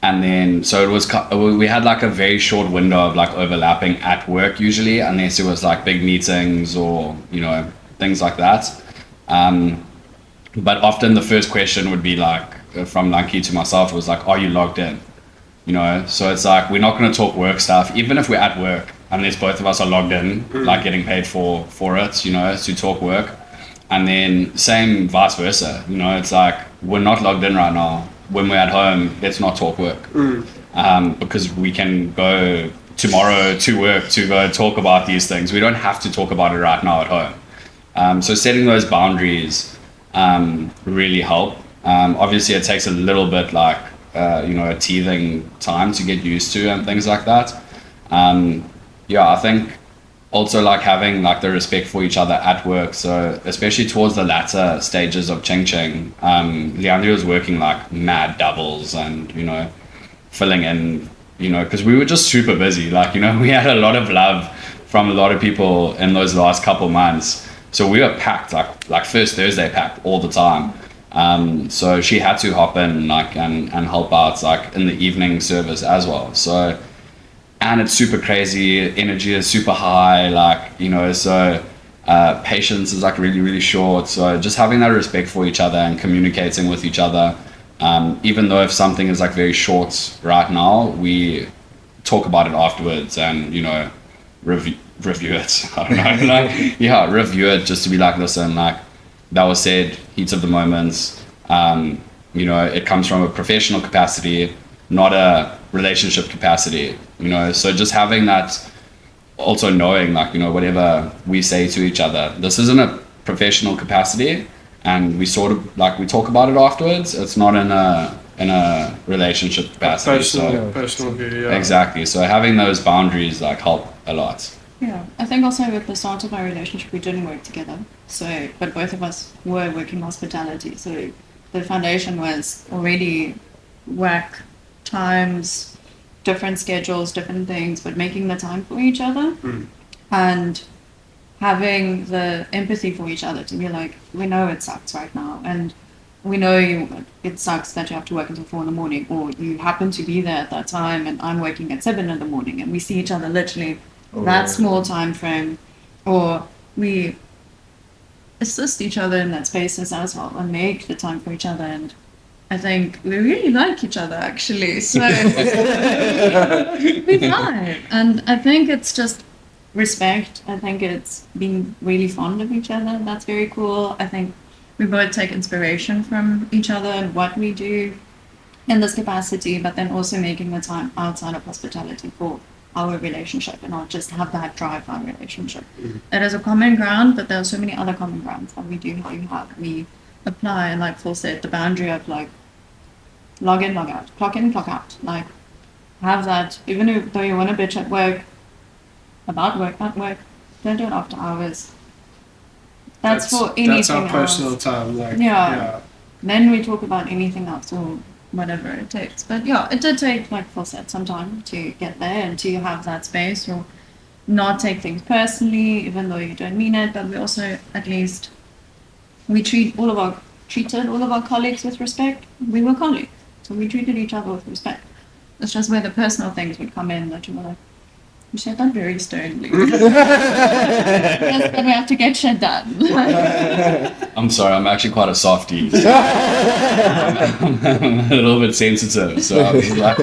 E: And then, so it was, we had like a very short window of like overlapping at work usually, unless it was like big meetings or, you know, things like that. But often the first question would be like, from Lanky to myself, was like, are you logged in? You know, so it's like, we're not going to talk work stuff, even if we're at work, unless both of us are logged in, like getting paid for it, you know, to talk work. And then same vice versa, you know, it's like, we're not logged in right now. When we're at home, let's not talk work. Because we can go tomorrow to work to go talk about these things. We don't have to talk about it right now at home. So setting those boundaries really help. Obviously, it takes a little bit like, you know, a teething time to get used to and things like that. Yeah, I think also like having like the respect for each other at work. So especially towards the latter stages of Ching Ching, Leandri was working like mad doubles and, you know, filling in, you know, because we were just super busy. Like, you know, we had a lot of love from a lot of people in those last couple months. So we were packed, like first Thursday packed all the time. So she had to hop in like and help out like in the evening service as well. So, and it's super crazy, energy is super high, like, you know, so patience is like really, really short. So just having that respect for each other and communicating with each other, even though if something is like very short right now, we talk about it afterwards and, you know, review it. I don't know, like, yeah, review it just to be like, listen, like that was said, heat of the moments, you know, it comes from a professional capacity, not a relationship capacity, you know. So just having that, also knowing like, you know, whatever we say to each other, this isn't a professional capacity, and we sort of like, we talk about it afterwards. It's not in a relationship capacity.
B: Personal view, yeah.
E: Exactly. So having those boundaries like help a lot.
C: Yeah, I think also with the start of our relationship, we didn't work together. So, but both of us were working hospitality. So the foundation was already work times, different schedules, different things, but making the time for each other and having the empathy for each other to be like, we know it sucks right now, and we know it sucks that you have to work until 4 a.m, or you happen to be there at that time and I'm working at 7 a.m, and we see each other literally that small time frame, or we assist each other in that spaces as well and make the time for each other. And I think we really like each other actually, so we vibe. And I think it's just respect. I think it's being really fond of each other. That's very cool. I think we both take inspiration from each other and what we do in this capacity, but then also making the time outside of hospitality for our relationship and not just have that drive our relationship. It is a common ground, but there are so many other common grounds that we do have. We apply, and like Phil said, the boundary of like log in, log out, clock in, clock out. Like have that, even though you want to bitch at work, about work, at work, don't do it after hours. That's for anything
B: That's our
C: else.
B: personal time. Like,
C: Yeah. Then we talk about anything else or whatever it takes. But yeah, it did take, like Phil said, some time to get there and to have that space or not take things personally, even though you don't mean it. But we also, at least, we treated all of our colleagues with respect. We were colleagues, so we treated each other with respect. It's just where the personal things would come in that you were like, you said that very sternly. Yes, but we have to get shit done.
E: I'm sorry, I'm actually quite a softie. I'm a little bit sensitive, so I was like...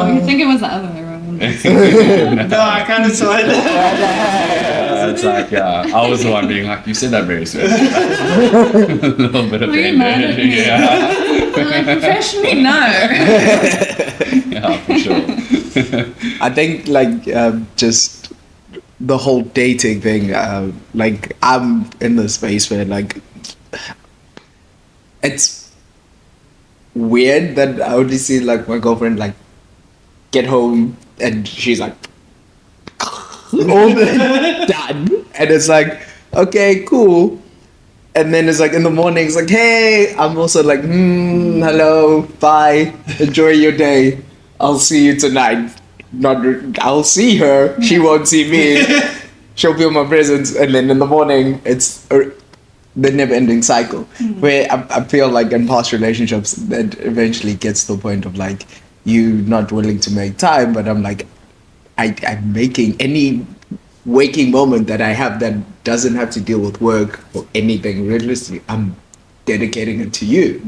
C: You think it was the other way around.
B: No, I kind of saw it.
E: It's like, I was the one being like, you said that very sweet. A little bit of
C: Were you mad at me?
E: Yeah.
C: Like, professionally, no.
E: Yeah, for sure.
A: I think like just the whole dating thing. Like I'm in the space where like it's weird that I only see like my girlfriend like get home and she's like all done, and it's like okay, cool. And then it's like in the morning, it's like, hey, I'm also like, hello, bye, enjoy your day. I'll see you tonight. I'll see her. She won't see me. She'll feel my presence. And then in the morning, it's the never-ending cycle. Where I feel like in past relationships, that eventually gets to the point of like, you not willing to make time, but I'm like, I'm making any waking moment that I have that doesn't have to deal with work or anything realistically, I'm dedicating it to you.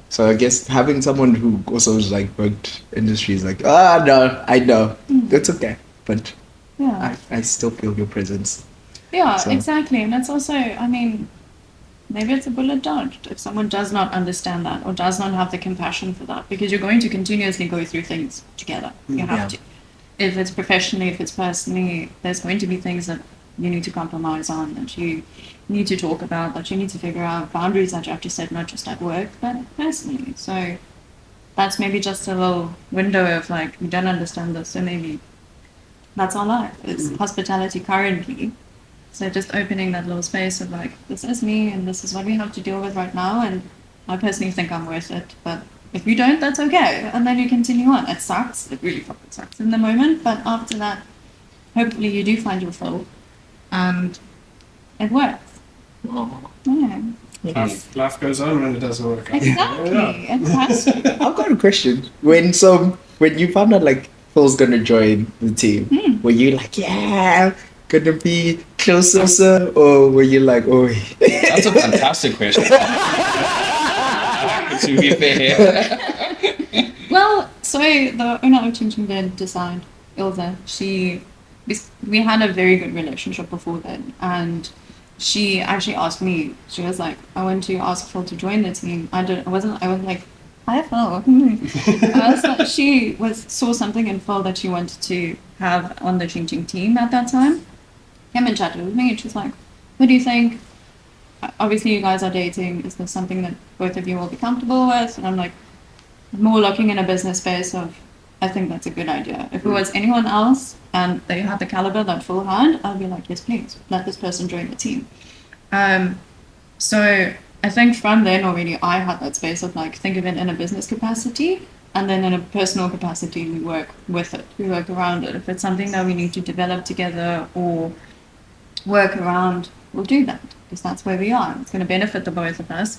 A: So I guess having someone who also is like worked industry is like, no, I know, it's okay, but I still feel your presence.
C: Yeah,
A: So-
C: exactly. And that's also, I mean, maybe it's a bullet dodged if someone does not understand that or does not have the compassion for that, because you're going to continuously go through things together. You have to. If it's professionally, if it's personally, there's going to be things that you need to compromise on, that you need to talk about, that you need to figure out, boundaries that you have to set, not just at work, but personally. So that's maybe just a little window of like, we don't understand this, so maybe that's our life. It's hospitality currently. So just opening that little space of like, this is me and this is what we have to deal with right now, and I personally think I'm worth it, but if you don't, that's okay. And then you continue on. It sucks. It really fucking sucks in the moment. But after that, hopefully you do find your flow. And it works. Yeah.
B: Life goes on when it doesn't work out.
C: Exactly. It has to.
A: I've got a question. When you found out like Phil's gonna join the team, were you like, yeah, gonna be closer, or were you like, oh?
E: That's a fantastic question. To be fair.
C: Well, so the owner of Ching Ching did decide, Ilza, we had a very good relationship before then, and she actually asked me, she was like, I want to ask Phil to join the team. I was like, hi Phil. She saw something in Phil that she wanted to have on the Ching Ching team at that time. Came and chatted with me, and she's like, what do you think? Obviously you guys are dating, is this something that both of you will be comfortable with? And I'm like, more looking in a business space of, I think that's a good idea. If it was anyone else and they had the caliber that Phil had, I'd be like, yes please, let this person join the team. So I think from then already I had that space of like, think of it in a business capacity, and then in a personal capacity we work with it, we work around it. If it's something that we need to develop together or work around, we'll do that, because that's where we are. It's going to benefit the both of us.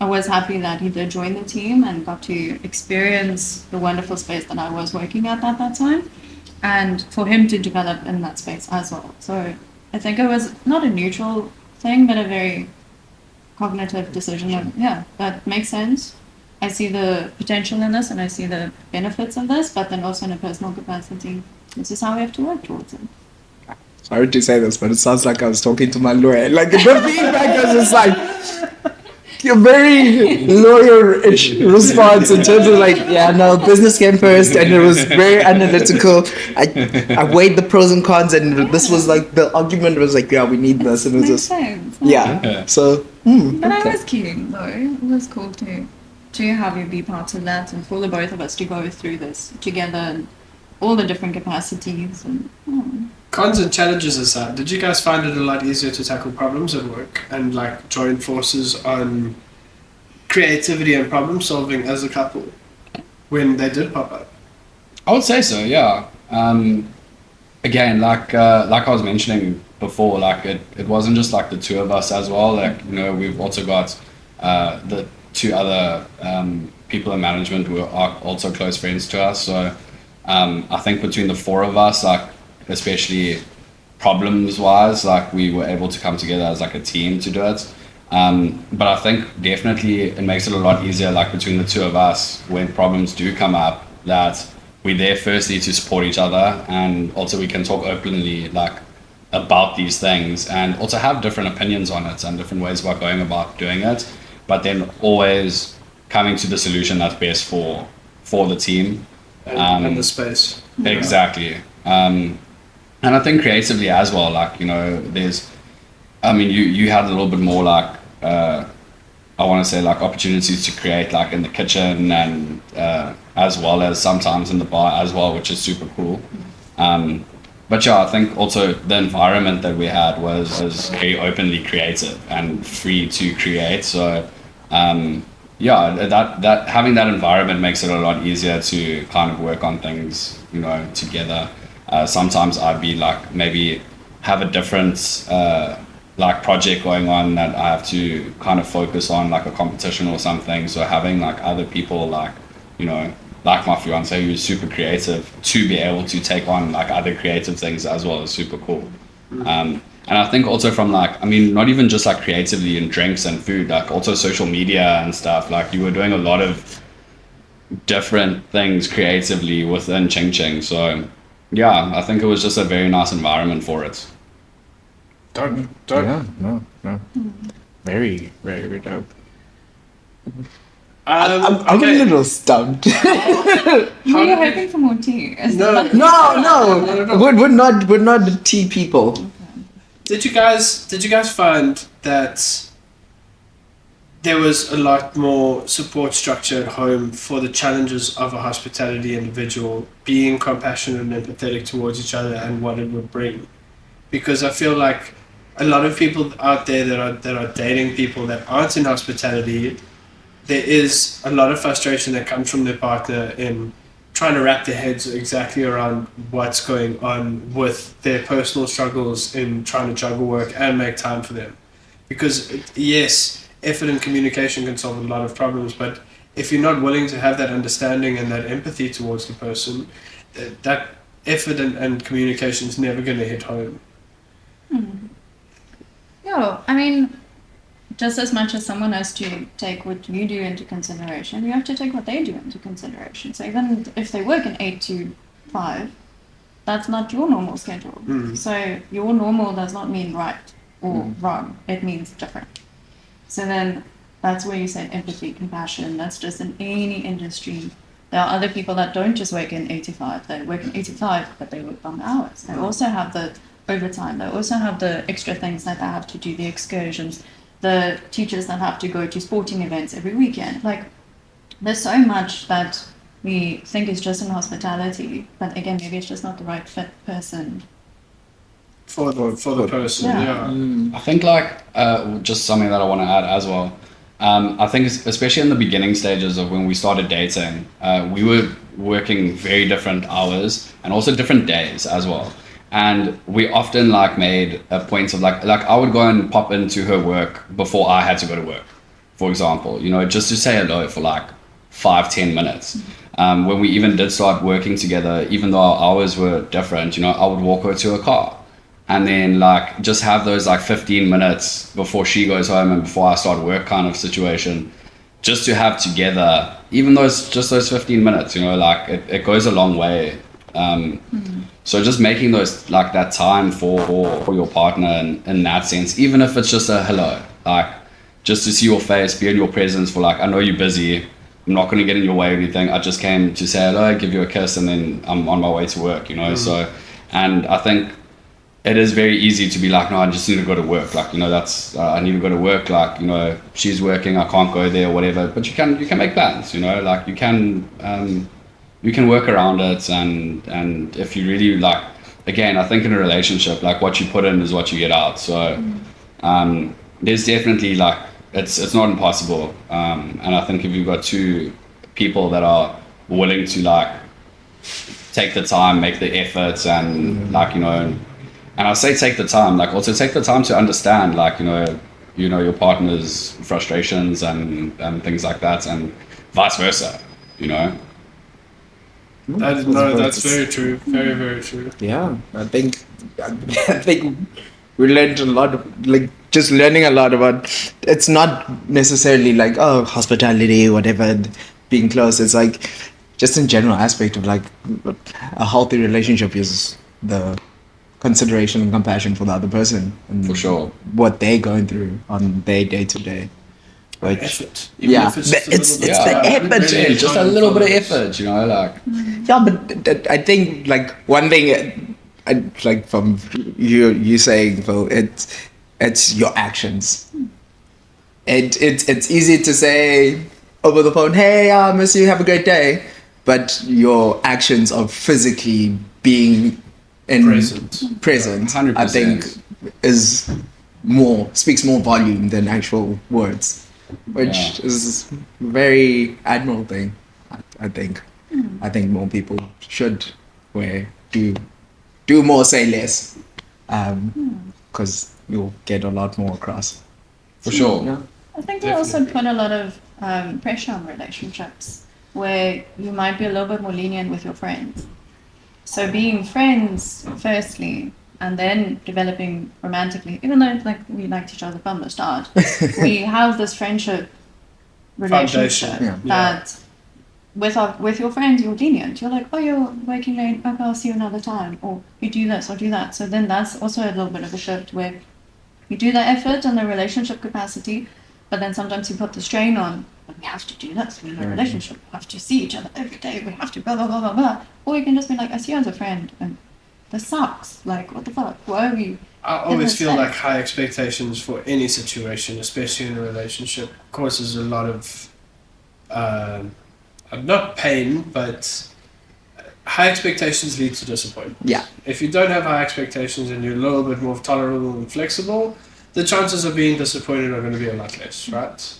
C: I was happy that he did join the team and got to experience the wonderful space that I was working at that time, and for him to develop in that space as well. So I think it was not a neutral thing, but a very cognitive decision of, yeah, that makes sense. I see the potential in this and I see the benefits of this, but then also in a personal capacity, this is how we have to work towards it.
A: Sorry to say this, but it sounds like I was talking to my lawyer. Like the feedback was just like, a very lawyer-ish response in terms of like, yeah, no, business came first, and it was very analytical. I weighed the pros and cons, and this was like the argument was like, yeah, we need this, and it was
F: Makes
A: just
F: sense.
A: yeah. So
F: But I
A: okay.
F: was keen though. It was cool to have you be part of that and for the both of us to go through this together and all the different capacities and
B: Cons and challenges aside, did you guys find it a lot easier to tackle problems at work and like join forces on creativity and problem solving as a couple when they did pop up?
E: I would say so, yeah. Again, like I was mentioning before, like it wasn't just like the two of us as well. Like, you know, we've also got the two other people in management who are also close friends to us. So I think between the four of us, like especially problems wise, like we were able to come together as like a team to do it. But I think definitely it makes it a lot easier, like between the two of us, when problems do come up, that we're there firstly to support each other, and also we can talk openly like about these things and also have different opinions on it and different ways about going about doing it, but then always coming to the solution that's best for the team
B: And the space.
E: exactly. And I think creatively as well, like, you know, you had a little bit more like I want to say like opportunities to create like in the kitchen and as well as sometimes in the bar as well, which is super cool. But yeah, I think also the environment that we had was very openly creative and free to create. So yeah, that having that environment makes it a lot easier to kind of work on things, you know, together. Sometimes I'd be like maybe have a different like project going on that I have to kind of focus on, like a competition or something. So having like other people like, you know, like my fiance who's super creative to be able to take on like other creative things as well is super cool. And I think also from like, I mean, not even just like creatively in drinks and food, like also social media and stuff, like you were doing a lot of different things creatively within Ching Ching. So yeah, I think it was just a very nice environment for it.
B: Don't.
A: Yeah, no. Very, very, very dope. I'm a little stumped.
F: we were hoping for more tea.
B: No.
A: No. We're not the tea people.
B: Did you guys find that there was a lot more support structure at home for the challenges of a hospitality individual, being compassionate and empathetic towards each other and what it would bring? Because I feel like a lot of people out there that are dating people that aren't in hospitality, there is a lot of frustration that comes from their partner in trying to wrap their heads exactly around what's going on with their personal struggles in trying to juggle work and make time for them. Because yes, effort and communication can solve a lot of problems, but if you're not willing to have that understanding and that empathy towards the person, that effort and communication is never going to hit home.
F: Yeah, I mean, just as much as someone has to take what you do into consideration, you have to take what they do into consideration. So even if they work in 8 to 5, that's not your normal schedule. So your normal does not mean right or wrong. It means different. So then that's where you say empathy, compassion. That's just in any industry. There are other people that don't just work in 8 to 5. They work in 8 to 5, but they work long hours. They also have the overtime. They also have the extra things that they have to do, the excursions, the teachers that have to go to sporting events every weekend. Like, there's so much that we think is just in hospitality, but again, maybe it's just not the right fit person.
B: For the person,
F: Yeah.
E: I think like just something that I want to add as well. I think especially in the beginning stages of when we started dating, we were working very different hours and also different days as well. And we often like made a point of like I would go and pop into her work before I had to go to work, for example, you know, just to say hello for like 5-10 minutes. When we even did start working together, even though our hours were different, you know, I would walk her to her car and then like just have those like 15 minutes before she goes home and before I start work kind of situation, just to have together, even though it's just those 15 minutes, you know, like it goes a long way. So just making those like that time for your partner in that sense, even if it's just a hello, like just to see your face, be in your presence for like, I know you're busy. I'm not going to get in your way or anything. I just came to say hello, give you a kiss, and then I'm on my way to work, you know. So, and I think it is very easy to be like, no, I just need to go to work. Like, you know, that's I need to go to work. Like, you know, she's working, I can't go there or whatever. But you can make plans, you know. Like you can work around it, and if you really like, again, I think in a relationship, like what you put in is what you get out. So there's definitely like it's not impossible. And I think if you've got two people that are willing to like take the time, make the efforts, and like, you know. And I say take the time, like also take the time to understand, like, you know your partner's frustrations and things like that, and vice versa, you know.
B: That's very true. Very, very true.
A: Yeah, I think we learned a lot of, like, just learning a lot about, it's not necessarily like, oh, hospitality, whatever, being close. It's like just in general aspect of like a healthy relationship is the consideration and compassion for the other person and
E: For sure.
A: what they're going through on their day to day. Which,
B: Effort. Even
A: yeah,
B: if it's just a
A: it's
B: little
A: the
B: bit.
A: effort.
E: Yeah, just a little bit of effort, you know, like.
A: Yeah, but I think like one thing, like from you saying, Phil, it's your actions. It's easy to say over the phone, hey, I miss you, have a great day, but your actions of physically being in present,
E: 100%.
A: I think speaks more volume than actual words, which is very admirable thing. I think. I think more people should do more, say less, because you'll get a lot more across.
E: For sure.
A: Yeah.
F: I think we also put a lot of pressure on relationships where you might be a little bit more lenient with your friends. So being friends firstly, and then developing romantically, even though like we liked each other from the start, we have this friendship relationship
B: Foundation.
F: that with your friends you're lenient. You're like, oh, you're working late, okay, I'll see you another time, or you do this or do that. So then that's also a little bit of a shift where you do the effort and the relationship capacity, but then sometimes you put the strain on, but we have to do this, we're in a relationship, we have to see each other every day, we have to blah blah blah blah blah. Or you can just be like, I see you as a friend and this sucks. Like, what the fuck? Why are we
B: I always feel like high expectations for any situation, especially in a relationship, causes a lot of not pain, but high expectations lead to disappointment.
A: Yeah.
B: If you don't have high expectations and you're a little bit more tolerable and flexible, the chances of being disappointed are going to be a lot less, right?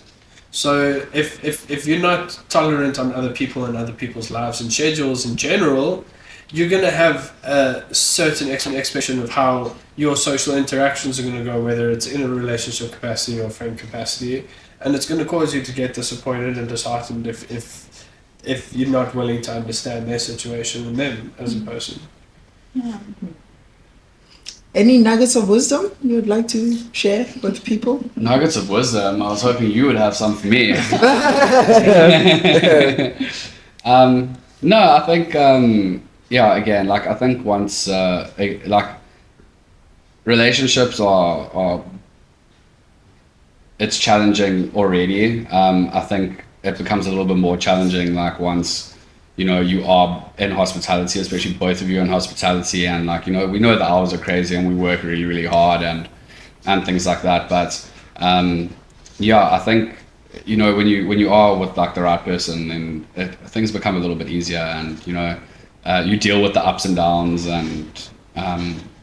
B: So if you're not tolerant on other people and other people's lives and schedules in general, you're going to have a certain expectation of how your social interactions are going to go, whether it's in a relationship capacity or friend capacity, and it's going to cause you to get disappointed and disheartened if you're not willing to understand their situation and them as a person.
F: Yeah.
A: Any nuggets of wisdom you would like to share with people?
E: Nuggets of wisdom. I was hoping you would have some for me. No, I think again, like I think once like relationships are it's challenging already. I think it becomes a little bit more challenging like once you are in hospitality, especially both of you in hospitality, and like we know the hours are crazy and we work really really hard and things like that, but I think when you are with like the right person, then things become a little bit easier, and you deal with the ups and downs, and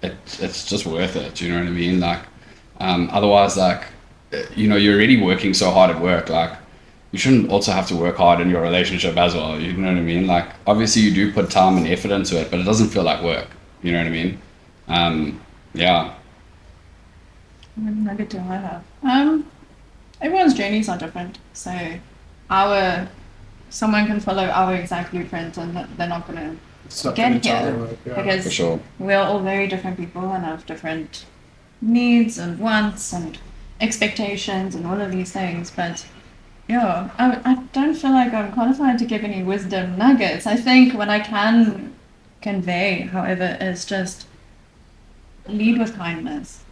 E: it's just worth it, you know what I mean? Like otherwise, like you're already working so hard at work, like you shouldn't also have to work hard in your relationship as well, you know what I mean? Like obviously you do put time and effort into it, but it doesn't feel like work, you know what I mean?
F: What nugget do I have? Everyone's journeys are different, so someone can follow our exact blueprint and they're not gonna
B: It's not
F: get
B: going to
F: here
B: work. Yeah.
E: For
F: because
E: sure.
F: we're all very different people and have different needs and wants and expectations and all of these things. But I don't feel like I'm qualified to give any wisdom nuggets. I think what I can convey, however, is just lead with kindness.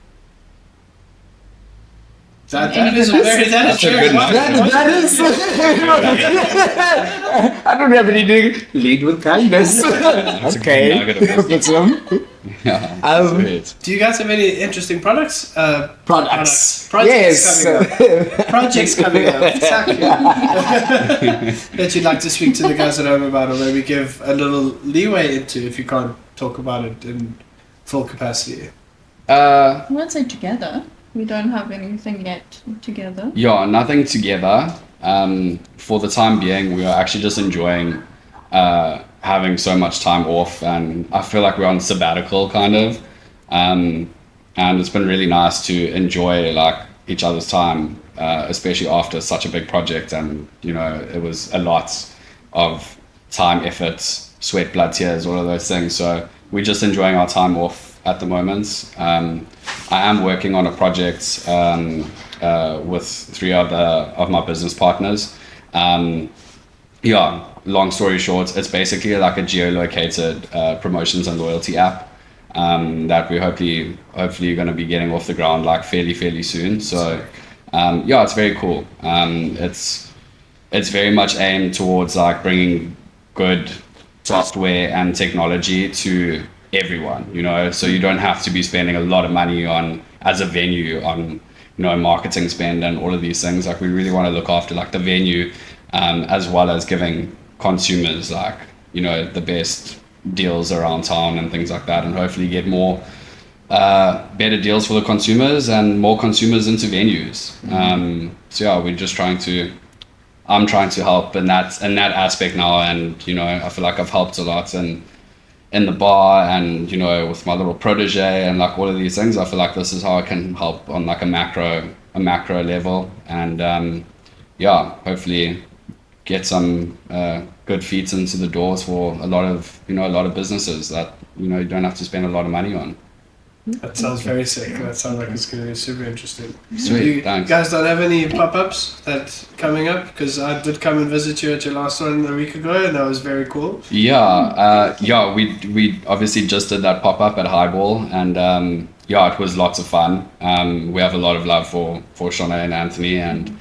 B: That is very
E: That's a good one.
A: That is. I don't have anything. Lead with kindness.
E: That's a good
A: Okay.
E: nugget of wisdom.
A: Put some
E: Yeah, sweet.
B: Do you guys have any interesting products?
A: products.
B: Projects coming up.
A: Yes.
B: Projects coming up. Exactly. That you'd like to speak to the guys at home about, or maybe give a little leeway into if you can't talk about it in full capacity.
F: I won't say together. We don't have anything yet together.
E: Yeah, nothing together. For the time being, we are actually just enjoying having so much time off, and I feel like we're on sabbatical kind of. And it's been really nice to enjoy like each other's time, especially after such a big project. And you know, it was a lot of time, effort, sweat, blood, tears, all of those things. So we're just enjoying our time off at the moment. I am working on a project with 3 other of my business partners. Yeah, long story short, it's basically like a geolocated promotions and loyalty app that we're hopefully going to be getting off the ground like fairly soon. So yeah, it's very cool. It's very much aimed towards like bringing good software and technology to everyone, you know, so you don't have to be spending a lot of money on as a venue on, you know, marketing spend and all of these things. Like we really want to look after like the venue as well as giving consumers like, you know, the best deals around town and things like that, and hopefully get more better deals for the consumers and more consumers into venues. So yeah, we're just I'm trying to help in that aspect now, and you know, I feel like I've helped a lot in the bar and, you know, with my little protege and like all of these things. I feel like this is how I can help on like a macro level, and yeah, hopefully get some good feet into the doors for a lot of businesses that, you know, you don't have to spend a lot of money on.
B: That sounds very sick. That sounds like it's going to be super interesting.
E: Sweet,
B: You
E: thanks.
B: guys don't have any pop-ups that coming up? Because I did come and visit you at your last one a week ago, and that was very cool.
E: Yeah, we obviously just did that pop-up at Highball, and yeah, it was lots of fun. We have a lot of love for Shona and Anthony, and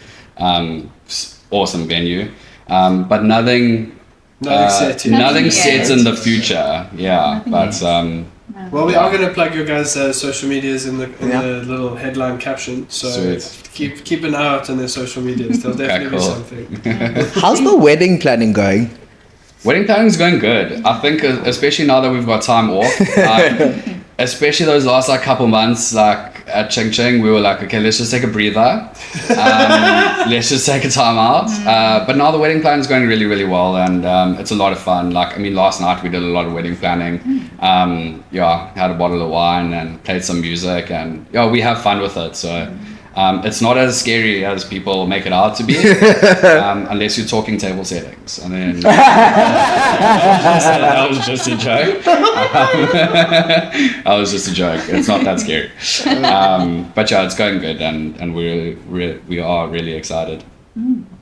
E: awesome venue. But nothing
B: Nothing set yet.
E: nothing
F: Nothing
E: set
F: yet.
E: in the future. Yeah,
F: Nothing
E: but
B: Well, we are going to plug your guys' social medias in the
A: Yeah.
B: the little headline caption. So
E: Sweet.
B: keep an eye out on their social medias. There'll definitely
E: cool.
B: be something.
A: How's the wedding planning going?
E: Wedding planning is going good. I think, especially now that we've got time off, especially those last like couple months, like at Ching Ching, we were like, okay, let's just take a breather. Let's just take a time out. But now the wedding planning is going really well, and it's a lot of fun. Like, I mean, last night we did a lot of wedding planning. Yeah, had a bottle of wine and played some music, and yeah, we have fun with it. So. It's not as scary as people make it out to be, unless you're talking table settings. And then that was just a joke. That was just a joke. It's not that scary. But yeah, it's going good, and we are really excited.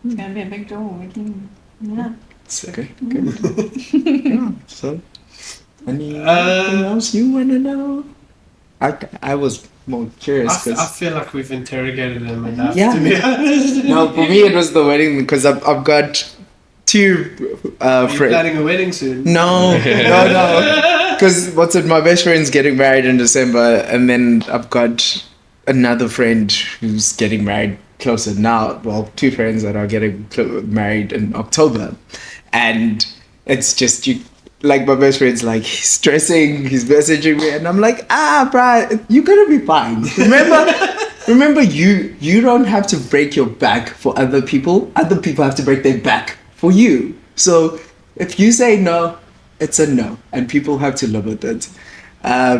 F: It's gonna be a big door. We can, yeah.
A: Okay, good. Yeah, so, anything else you want to know? I was more curious
B: I
A: because
B: feel like we've interrogated them enough,
A: Yeah.
B: to be honest.
A: no, for me it was the wedding because I've got 2
B: Are you
A: friends.
B: planning a wedding soon?
A: No, because my best friend's getting married in December, and then I've got another friend who's getting married closer now. Well, 2 friends that are getting married in October, and it's just you. Like my best friend's like he's stressing, he's messaging me, and I'm like, bruh, you're gonna be fine. Remember, you don't have to break your back for other people. Other people have to break their back for you. So if you say no, it's a no, and people have to live with it.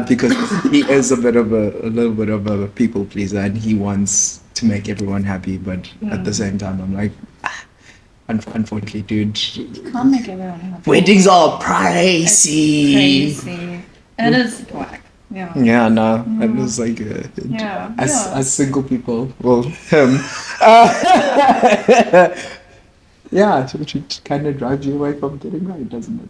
A: Because he is a little bit of a people pleaser, and he wants to make everyone happy. But at the same time, I'm like, unfortunately, dude,
F: Can't make everyone happy.
A: weddings are
F: It's
A: pricey.
F: crazy. It is whack. Yeah.
A: Yeah, no, it was like
F: Yeah.
A: as single people, well, him. Yeah, so it kind of drives you away from getting married, doesn't it?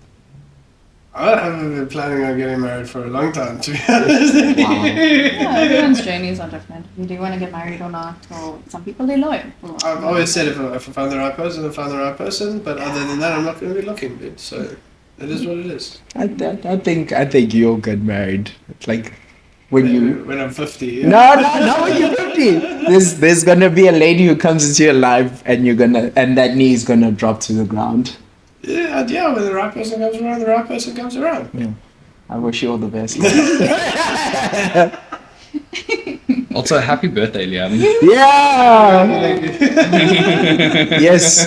B: I haven't been planning on getting married for a long time, to be honest.
F: Yeah, everyone's journeys are different. If you do want to get married or not, or some people they low.
B: I've always said if I find the right person, I find the right person. But other than that, I'm not going to be looking, dude. So it is what it is.
A: I think you'll get married. Like when you.
B: When I'm 50. Yeah.
A: No, when you're 50. There's gonna be a lady who comes into your life, and that knee is gonna drop to the ground.
B: Yeah. When the right person comes around, the right person comes around.
A: Yeah. I wish you all the best.
E: Also, happy birthday, Liam.
A: Yeah.
B: Thank you.
A: Yes.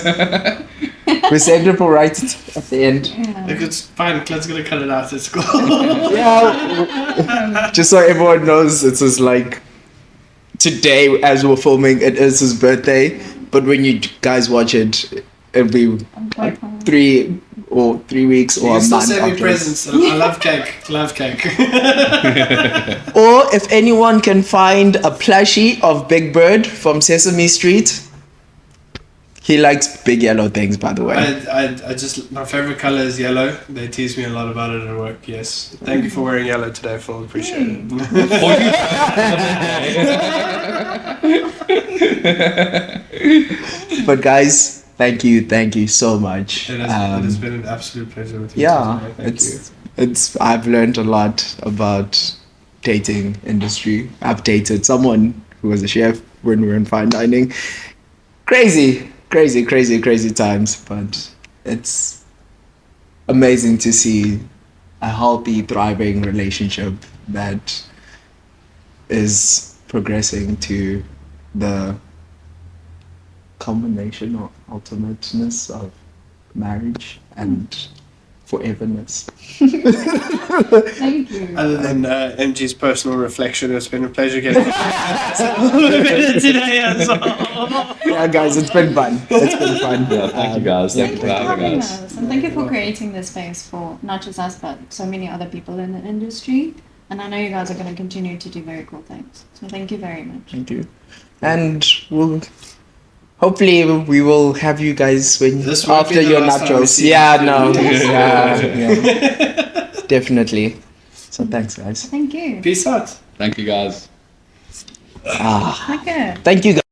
A: We saved it for right at the end.
B: Like, it's fine. Clint's gonna cut it out. It's cool.
A: Yeah. Just so everyone knows, it's just like today as we're filming, it is his birthday. But when you guys watch it, it'll be like 3 weeks
B: You
A: or a
B: can still
A: month
B: send me
A: after.
B: presents. I love cake. Love cake.
A: Or if anyone can find a plushie of Big Bird from Sesame Street. He likes big yellow things, by the way.
B: I just, my favorite color is yellow. They tease me a lot about it at work. Yes. Thank you for wearing yellow today, Phil. Appreciate it.
A: But guys, thank you so much.
B: It has been an absolute pleasure with you.
A: Yeah,
B: today. Thank you.
A: it's I've learned a lot about dating industry. I've dated someone who was a chef when we were in fine dining. Crazy times, but it's amazing to see a healthy, thriving relationship that is progressing to the culmination or ultimateness of marriage and foreverness.
F: Thank you.
B: Other than MG's personal reflection, it's been a pleasure getting today as well.
A: Yeah, guys, it's been fun.
E: Yeah, thank you guys. Thank you for
F: Thank you for
E: having
F: having
E: us.
F: us, and thank you for creating this space for not just us, but so many other people in the industry. And I know you guys are going to continue to do very cool things. So thank you very much.
A: Thank you. And hopefully we will have you guys when
B: This won't be
A: after
B: the
A: your
B: last time we
A: nachos.
B: see
A: Yeah,
B: you.
A: no. Yeah. Definitely. So thanks, guys.
F: Thank you.
B: Peace out.
E: Thank you guys.
A: Ah,
F: Okay.
A: thank you, guys.